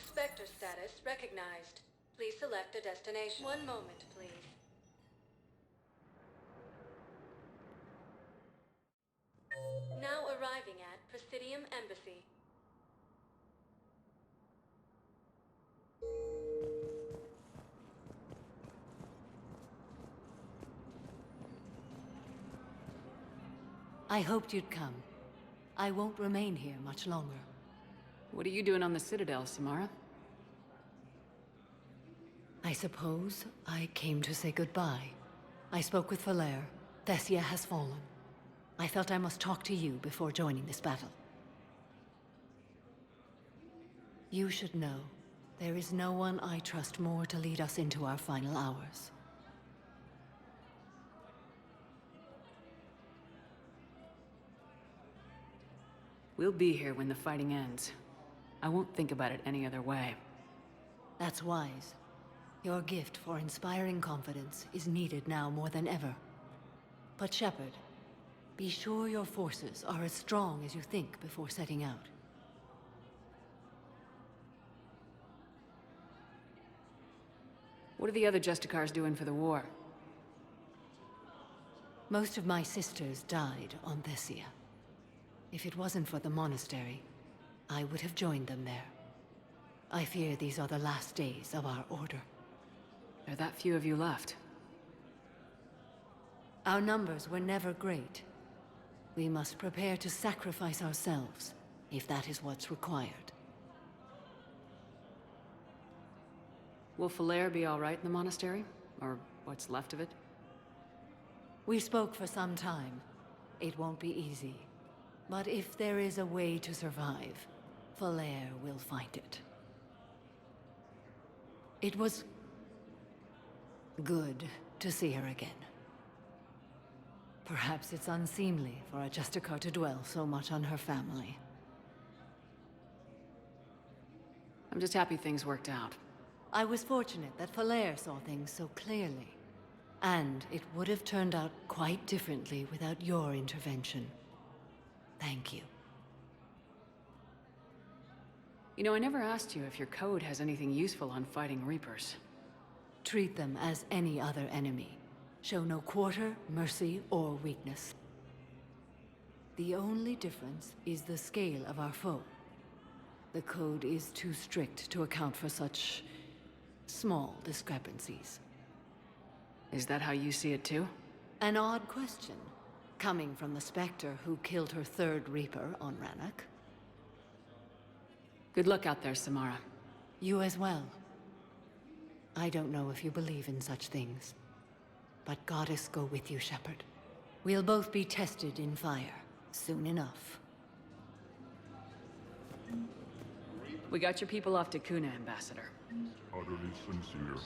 Spectre status recognized. Please select a destination. One moment, please. Now arriving at Presidium Embassy. I hoped you'd come. I won't remain here much longer. What are you doing on the Citadel, Samara? I suppose I came to say goodbye. I spoke with Valere. Thessia has fallen. I felt I must talk to you before joining this battle. You should know, there is no one I trust more to lead us into our final hours. We'll be here when the fighting ends. I won't think about it any other way. That's wise. Your gift for inspiring confidence is needed now more than ever. But Shepard, be sure your forces are as strong as you think before setting out. What are the other Justicars doing for the war? Most of my sisters died on Thessia. If it wasn't for the monastery, I would have joined them there. I fear these are the last days of our order. There are that few of you left. Our numbers were never great. We must prepare to sacrifice ourselves, if that is what's required. Will Valere be all right in the monastery? Or what's left of it? We spoke for some time. It won't be easy. But if there is a way to survive, Valere will find it. It was good to see her again. Perhaps it's unseemly for a Justicar to dwell so much on her family. I'm just happy things worked out. I was fortunate that Valere saw things so clearly. And it would have turned out quite differently without your intervention. Thank you. You know, I never asked you if your code has anything useful on fighting Reapers. Treat them as any other enemy. Show no quarter, mercy, or weakness. The only difference is the scale of our foe. The code is too strict to account for such small discrepancies. Is that how you see it too? An odd question, coming from the Spectre who killed her third Reaper on Rannoch. Good luck out there, Samara. You as well. I don't know if you believe in such things, but Goddess go with you, Shepard. We'll both be tested in fire, soon enough. We got your people off to Kuna, Ambassador. Utterly sincere.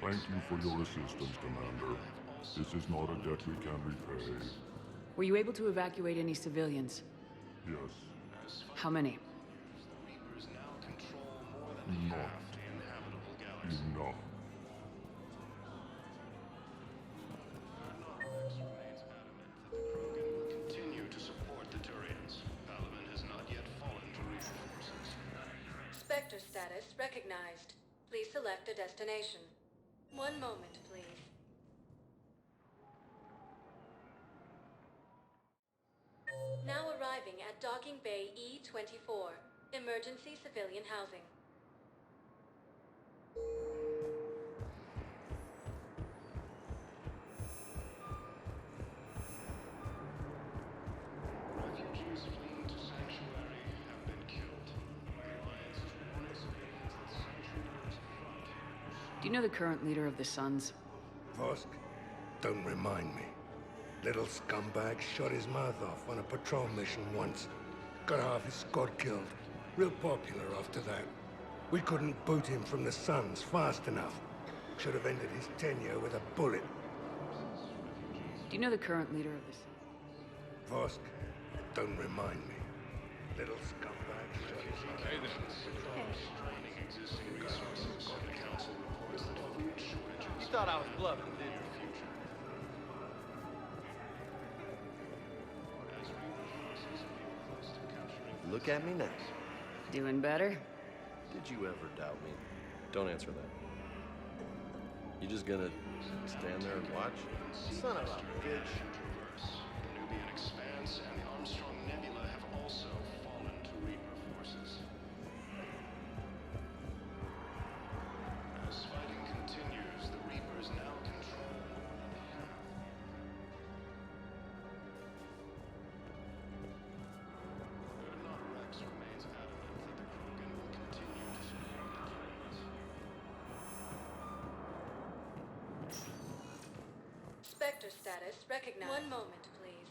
Thank you for your assistance, Commander. This is not a debt we can repay. Were you able to evacuate any civilians? Yes. How many? Not enough. Continue to support the Turians. Paladin has not yet fallen to Reaper forces. Spectre status recognized. Please select a destination. One moment, please. Now arriving at Docking Bay E-24. Emergency civilian housing. Refugees fleeing to sanctuary have been killed. Alliance to warn civilians that sanctuary is a front. Do you know the current leader of the Suns? Vosk? Don't remind me. Little scumbag shot his mouth off on a patrol mission once. Got half his squad killed. Real popular after that. We couldn't boot him from the Suns fast enough. Should have ended his tenure with a bullet. Do you know the current leader of the Suns? Vosk? Don't remind me. Little scumbag shot his mouth off. Draining existing resources. The council reports that food shortages. You thought I was bluffing, didn't you? Look at me now. Doing better? Did you ever doubt me? Don't answer that. You just gonna stand there and watch? Son of a bitch. The Nubian Expanse and the Armstrong Nebula have also fallen to Reaper forces. As fighting continues, the Reapers now control Bernard Rex remains adamant that the Krogan will continue to support the cause. Spectre status recognized. One moment, please.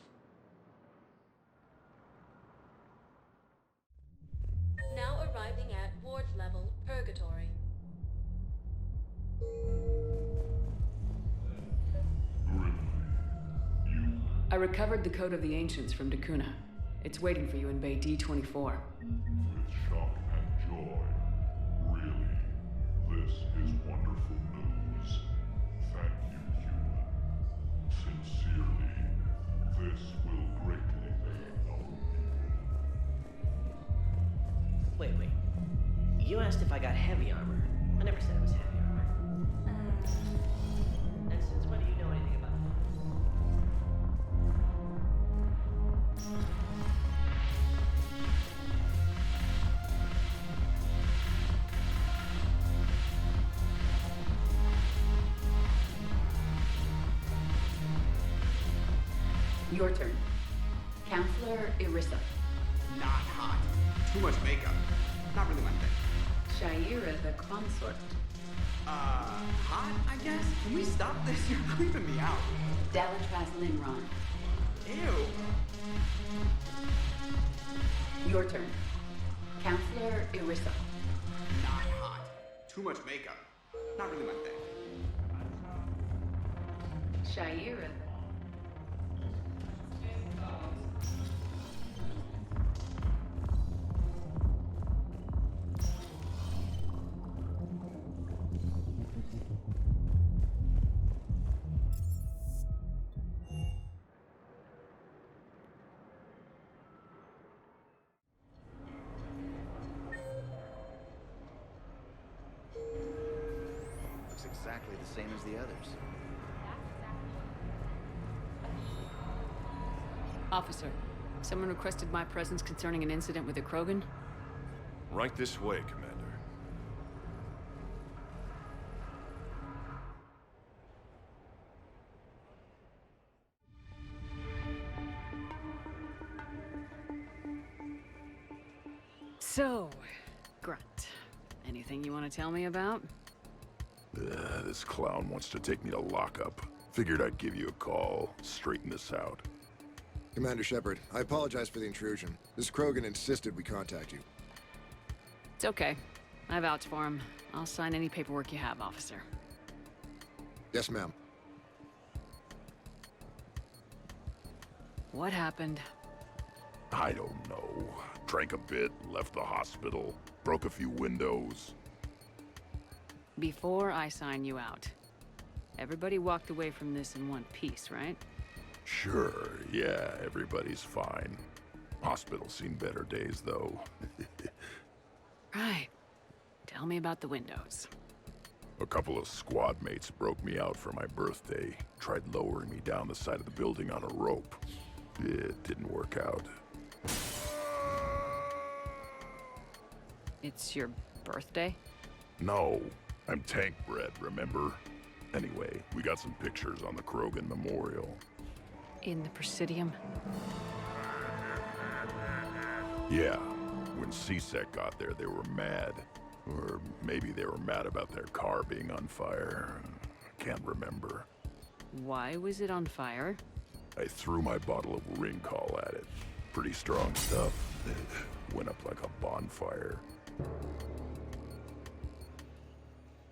Now arriving at Ward's level, Purgatory. I recovered the Code of the Ancients from Dakuna. It's waiting for you in Bay D-24. With shock and joy. Really, this is wonderful news. Thank you, human. Sincerely, this will greatly make our Wait. You asked if I got heavy armor. I never said it was heavy armor. And since when do you know anything about Your turn. Counselor Irissa. Not hot. Too much makeup. Not really my thing. Shaira the consort. Hot, I guess? Can we stop this? You're creeping me out. Dalatraz Linron. Ew. Your turn. Counselor Irissa. Not hot. Too much makeup. Not really my thing. Shaira. Looks exactly the same as the others. Officer, someone requested my presence concerning an incident with a Krogan. Right this way, Commander. So, Grunt, anything you want to tell me about? This clown wants to take me to lockup. Figured I'd give you a call, straighten this out. Commander Shepard, I apologize for the intrusion. This Krogan insisted we contact you. It's okay. I vouch for him. I'll sign any paperwork you have, officer. Yes, ma'am. What happened? I don't know. Drank a bit, left the hospital, broke a few windows. Before I sign you out, everybody walked away from this in one piece, right? Sure, yeah, everybody's fine. Hospital's seen better days, though. Right. Tell me about the windows. A couple of squad mates broke me out for my birthday. Tried lowering me down the side of the building on a rope. It didn't work out. It's your birthday? No, I'm tank bred, remember? Anyway, we got some pictures on the Krogan Memorial. In the Presidium? Yeah, when CSEC got there, they were mad. Or maybe they were mad about their car being on fire. Can't remember. Why was it on fire? I threw my bottle of ring call at it. Pretty strong stuff. It went up like a bonfire.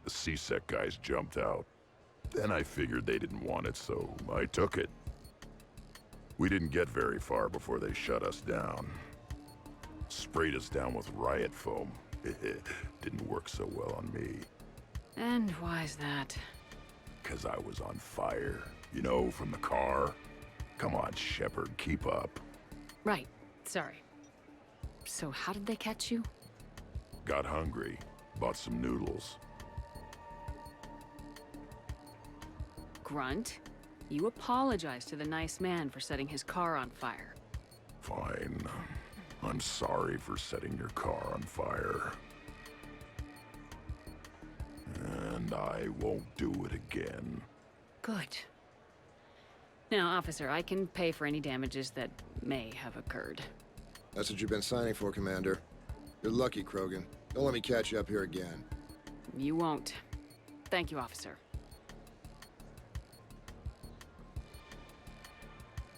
The CSEC guys jumped out. Then I figured they didn't want it, so I took it. We didn't get very far before they shut us down. Sprayed us down with riot foam. Didn't work so well on me. And why's that? 'Cause I was on fire. You know, from the car. Come on, Shepard, keep up. Right, sorry. So how did they catch you? Got hungry. Bought some noodles. Grunt, you apologized to the nice man for setting his car on fire. Fine. I'm sorry for setting your car on fire. And I won't do it again. Good. Now, officer, I can pay for any damages that may have occurred. That's what you've been signing for, Commander. You're lucky, Krogan. Don't let me catch you up here again. You won't. Thank you, officer.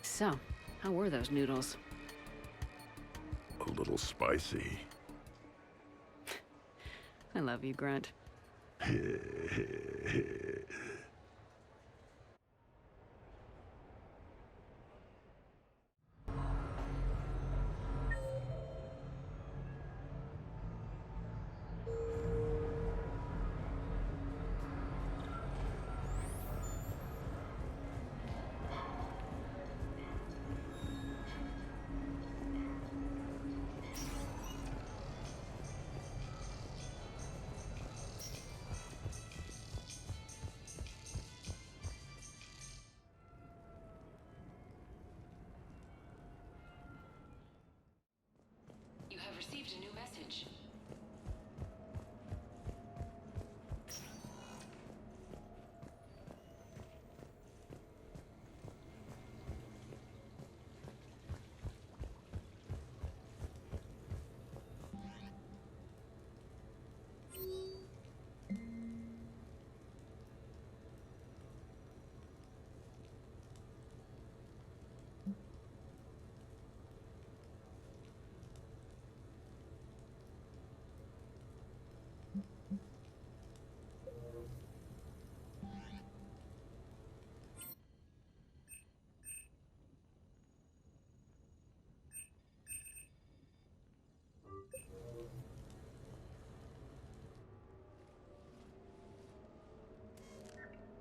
So, how were those noodles? A little spicy. I love you, Grunt. Received a new message.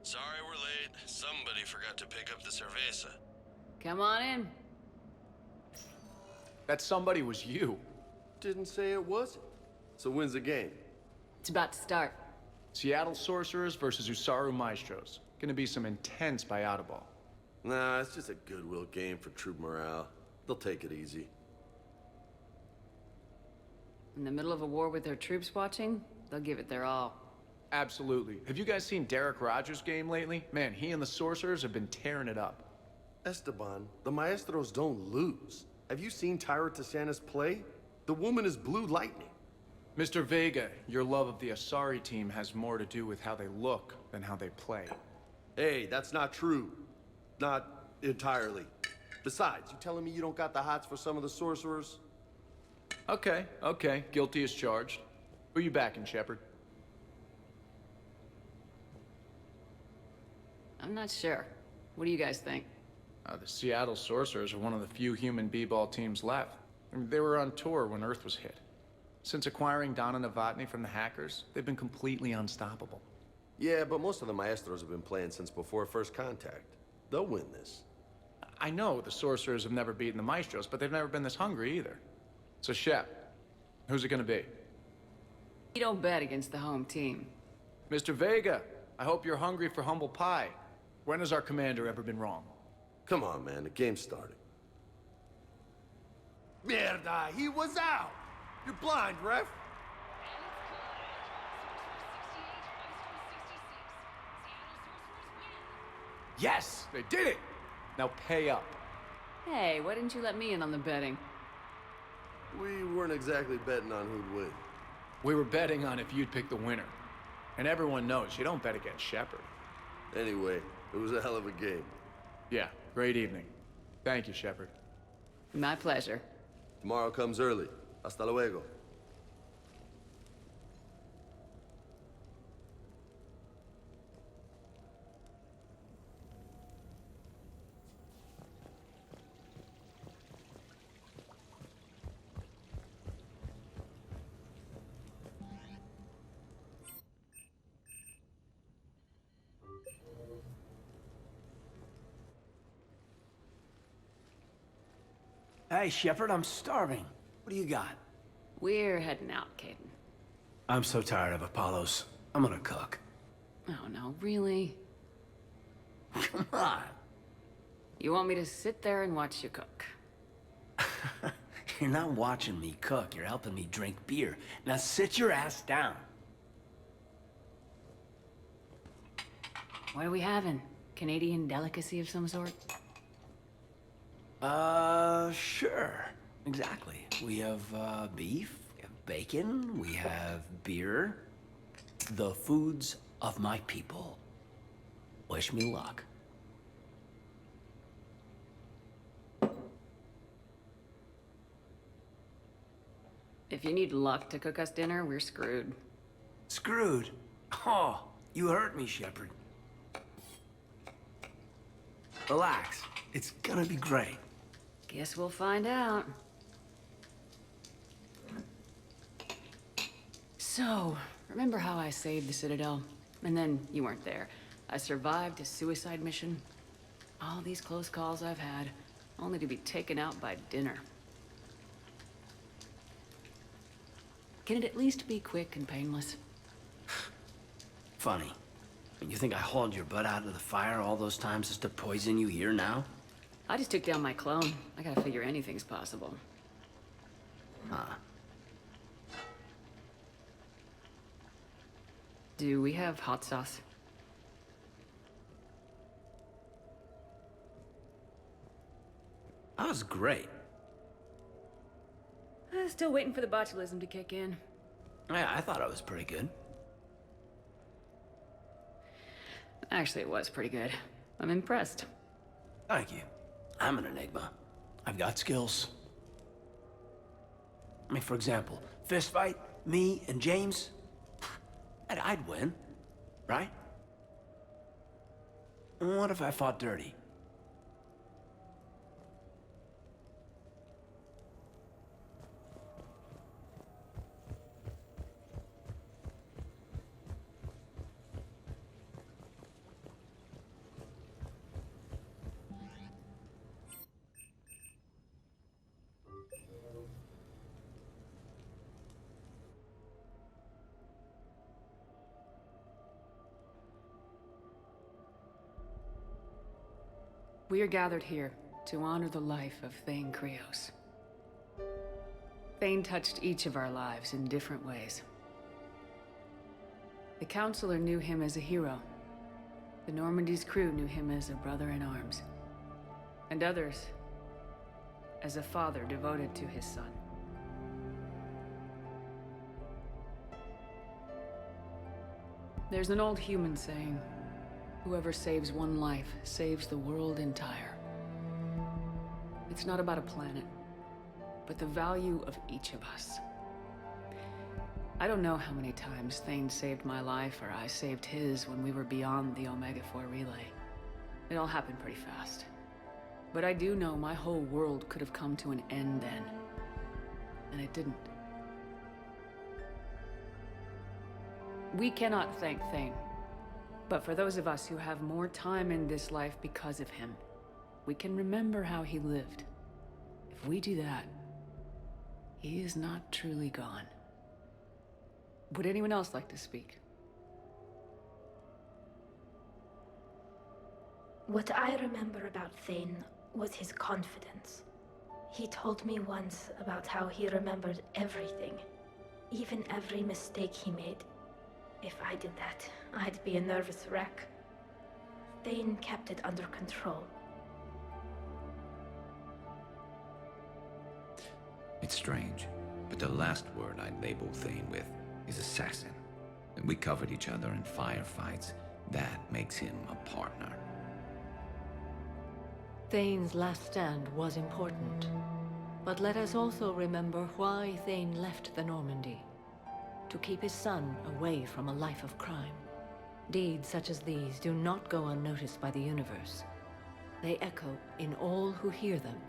Sorry we're late. Somebody forgot to pick up the cerveza. Come on in. That somebody was you. Didn't say it wasn't. So when's the game? It's about to start. Seattle Sorcerers versus Usaru Maestros. Gonna be some intense ball. Nah, it's just a goodwill game for troop morale. They'll take it easy. In the middle of a war with their troops watching, they'll give it their all. Absolutely. Have you guys seen Derek Rogers' game lately? Man, he and the Sorcerers have been tearing it up. Esteban, the Maestros don't lose. Have you seen Tyra Tassanis play? The woman is blue lightning. Mr. Vega, your love of the Asari team has more to do with how they look than how they play. Hey, that's not true. Not entirely. Besides, you telling me you don't got the hots for some of the Sorcerers? Okay. Guilty as charged. Who you backing, Shepard? I'm not sure. What do you guys think? The Seattle Sorcerers are one of the few human b-ball teams left. I mean, they were on tour when Earth was hit. Since acquiring Donna Novotny from the hackers, they've been completely unstoppable. Yeah, but most of the Maestros have been playing since before first contact. They'll win this. I know the Sorcerers have never beaten the Maestros, but they've never been this hungry either. So, Shep, who's it gonna be? You don't bet against the home team. Mr. Vega, I hope you're hungry for humble pie. When has our commander ever been wrong? Come on, man, the game's starting. Mierda, he was out! You're blind, ref! Yes, they did it! Now pay up. Hey, why didn't you let me in on the betting? We weren't exactly betting on who'd win. We were betting on if you'd pick the winner. And everyone knows you don't bet against Shepard. Anyway, it was a hell of a game. Yeah, great evening. Thank you, Shepard. My pleasure. Tomorrow comes early. Hasta luego. Hey, Shepard, I'm starving. What do you got? We're heading out, Caden. I'm so tired of Apollos. I'm gonna cook. Oh no, really? Come on. You want me to sit there and watch you cook? You're not watching me cook, you're helping me drink beer. Now sit your ass down. What are we having? Canadian delicacy of some sort? Sure. Exactly. We have, beef, we have bacon, we have beer. The foods of my people. Wish me luck. If you need luck to cook us dinner, we're screwed. Screwed? Oh, you hurt me, Shepard. Relax. It's gonna be great. Guess we'll find out. So, remember how I saved the Citadel? And then you weren't there. I survived a suicide mission. All these close calls I've had, only to be taken out by dinner. Can it at least be quick and painless? Funny. You think I hauled your butt out of the fire all those times just to poison you here now? I just took down my clone. I gotta figure anything's possible. Huh. Do we have hot sauce? That was great. Still waiting for the botulism to kick in. Yeah, I thought it was pretty good. Actually, it was pretty good. I'm impressed. Thank you. I'm an enigma. I've got skills. I mean, for example, fist fight, me and James, I'd win, right? And what if I fought dirty? We are gathered here to honor the life of Thane Krios. Thane touched each of our lives in different ways. The Counselor knew him as a hero. The Normandy's crew knew him as a brother in arms. And others as a father devoted to his son. There's an old human saying, whoever saves one life saves the world entire. It's not about a planet, but the value of each of us. I don't know how many times Thane saved my life or I saved his when we were beyond the Omega-4 relay. It all happened pretty fast. But I do know my whole world could have come to an end then. And it didn't. We cannot thank Thane. But for those of us who have more time in this life because of him, we can remember how he lived. If we do that, he is not truly gone. Would anyone else like to speak? What I remember about Thane was his confidence. He told me once about how he remembered everything, even every mistake he made. If I did that, I'd be a nervous wreck. Thane kept it under control. It's strange, but the last word I'd label Thane with is assassin. And we covered each other in firefights. That makes him a partner. Thane's last stand was important. But let us also remember why Thane left the Normandy. To keep his son away from a life of crime. Deeds such as these do not go unnoticed by the universe. They echo in all who hear them.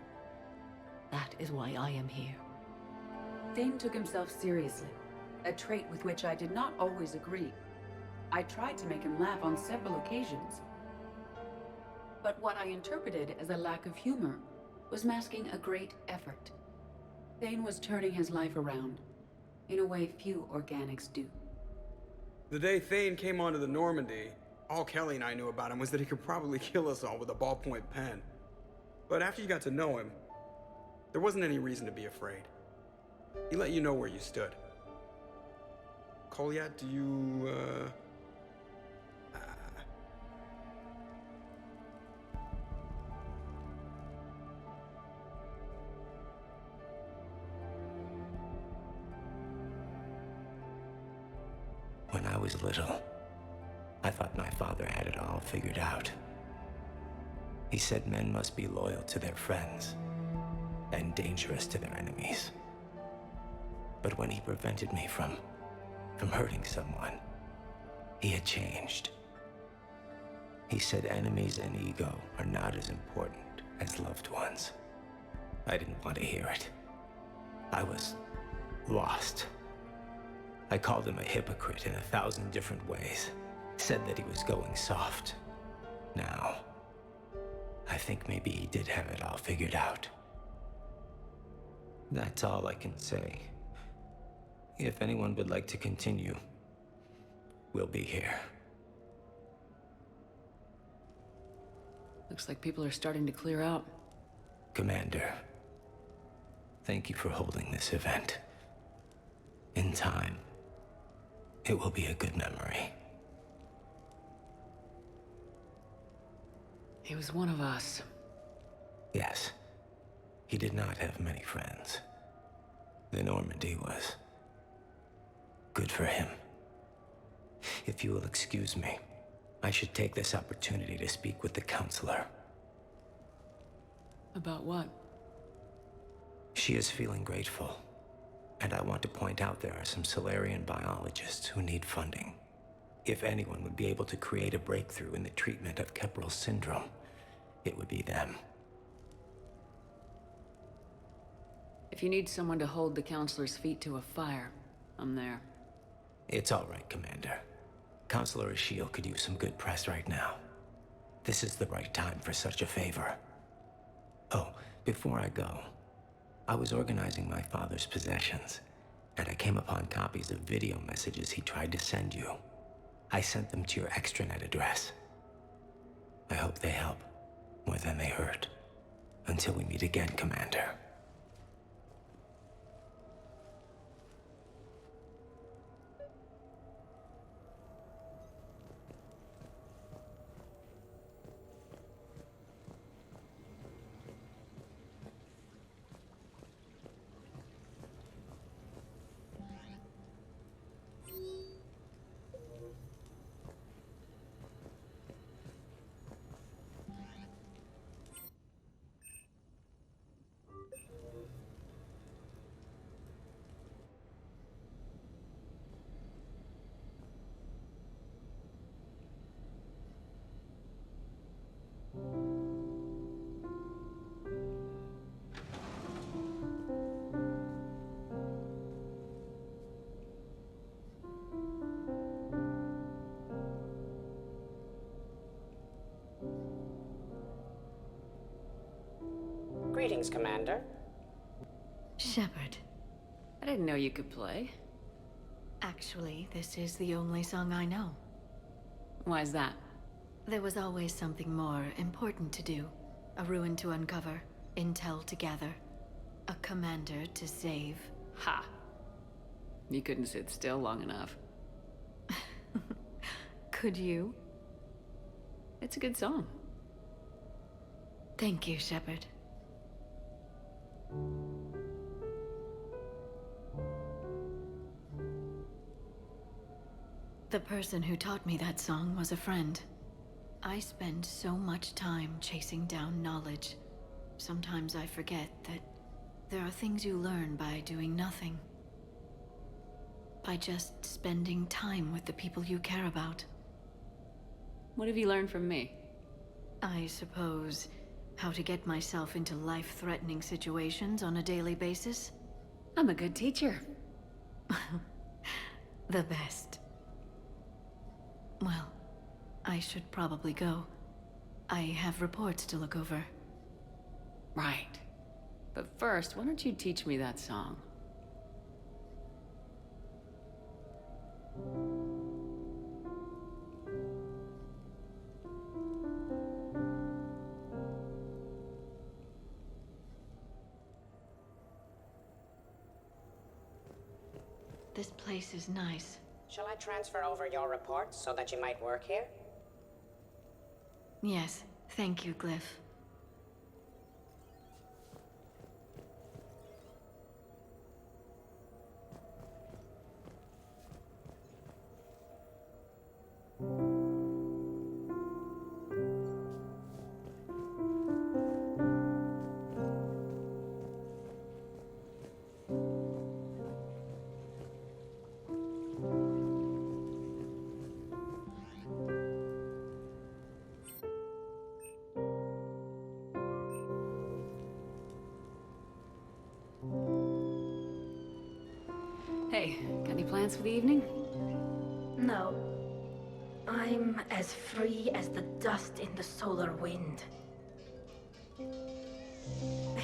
That is why I am here. Thane took himself seriously, a trait with which I did not always agree. I tried to make him laugh on several occasions. But what I interpreted as a lack of humor was masking a great effort. Thane was turning his life around, in a way few organics do. The day Thane came onto the Normandy, all Kelly and I knew about him was that he could probably kill us all with a ballpoint pen. But after you got to know him, there wasn't any reason to be afraid. He let you know where you stood. Kolyat, do you, When I was little, I thought my father had it all figured out. He said men must be loyal to their friends and dangerous to their enemies. But when he prevented me from hurting someone, he had changed. He said enemies and ego are not as important as loved ones. I didn't want to hear it. I was lost. I called him a hypocrite in 1,000 different ways. Said that he was going soft. Now, I think maybe he did have it all figured out. That's all I can say. If anyone would like to continue, we'll be here. Looks like people are starting to clear out. Commander, thank you for holding this event. In time, it will be a good memory. He was one of us. Yes. He did not have many friends. The Normandy was good for him. If you will excuse me, I should take this opportunity to speak with the counselor. About what? She is feeling grateful, and I want to point out there are some Solarian biologists who need funding. If anyone would be able to create a breakthrough in the treatment of Keppel syndrome, it would be them. If you need someone to hold the counselor's feet to a fire, I'm there. It's all right, Commander. Counselor Ashiel could use some good press right now. This is the right time for such a favor. Oh, before I go, I was organizing my father's possessions, and I came upon copies of video messages he tried to send you. I sent them to your extranet address. I hope they help, more than they hurt. Until we meet again, Commander. Greetings, Commander. Shepard. I didn't know you could play. Actually, this is the only song I know. Why is that? There was always something more important to do. A ruin to uncover, intel to gather, a commander to save. Ha! You couldn't sit still long enough. Could you? It's a good song. Thank you, Shepard. The person who taught me that song was a friend. I spend so much time chasing down knowledge. Sometimes I forget that there are things you learn by doing nothing. By just spending time with the people you care about. What have you learned from me? I suppose how to get myself into life-threatening situations on a daily basis. I'm a good teacher. The best. Well, I should probably go. I have reports to look over. Right. But first, why don't you teach me that song? This place is nice. Shall I transfer over your reports so that you might work here? Yes, thank you, Glyph. Hey, got any plans for the evening? No. I'm as free as the dust in the solar wind.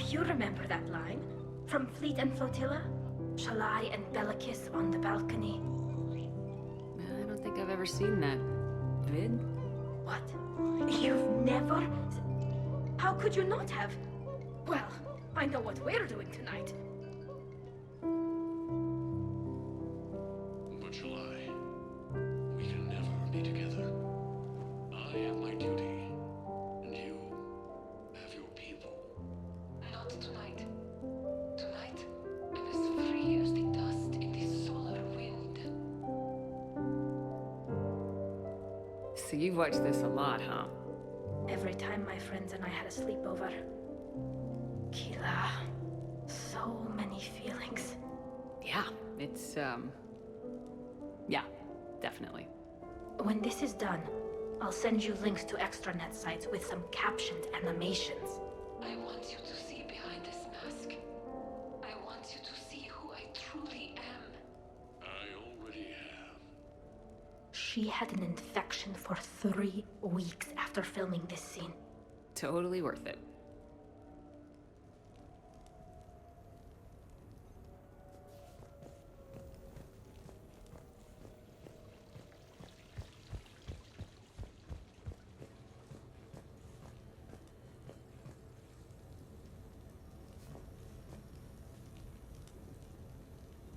You remember that line? From Fleet and Flotilla? Shalai and Bellicus on the balcony. I don't think I've ever seen that vid. What? You've never? How could you not have? Well, I know what we're doing tonight. But July, we can never be together. I have my duty, and you have your people. Not tonight. Tonight, I'm as free as the dust in the solar wind. So you've watched this a lot, huh? Every time my friends and I had a sleepover. Kila. So many feelings. Yeah, it's, yeah, definitely. When this is done, I'll send you links to extranet sites with some captioned animations. I want you to see behind this mask. I want you to see who I truly am. I already have. She had an infection for 3 weeks after filming this scene. Totally worth it.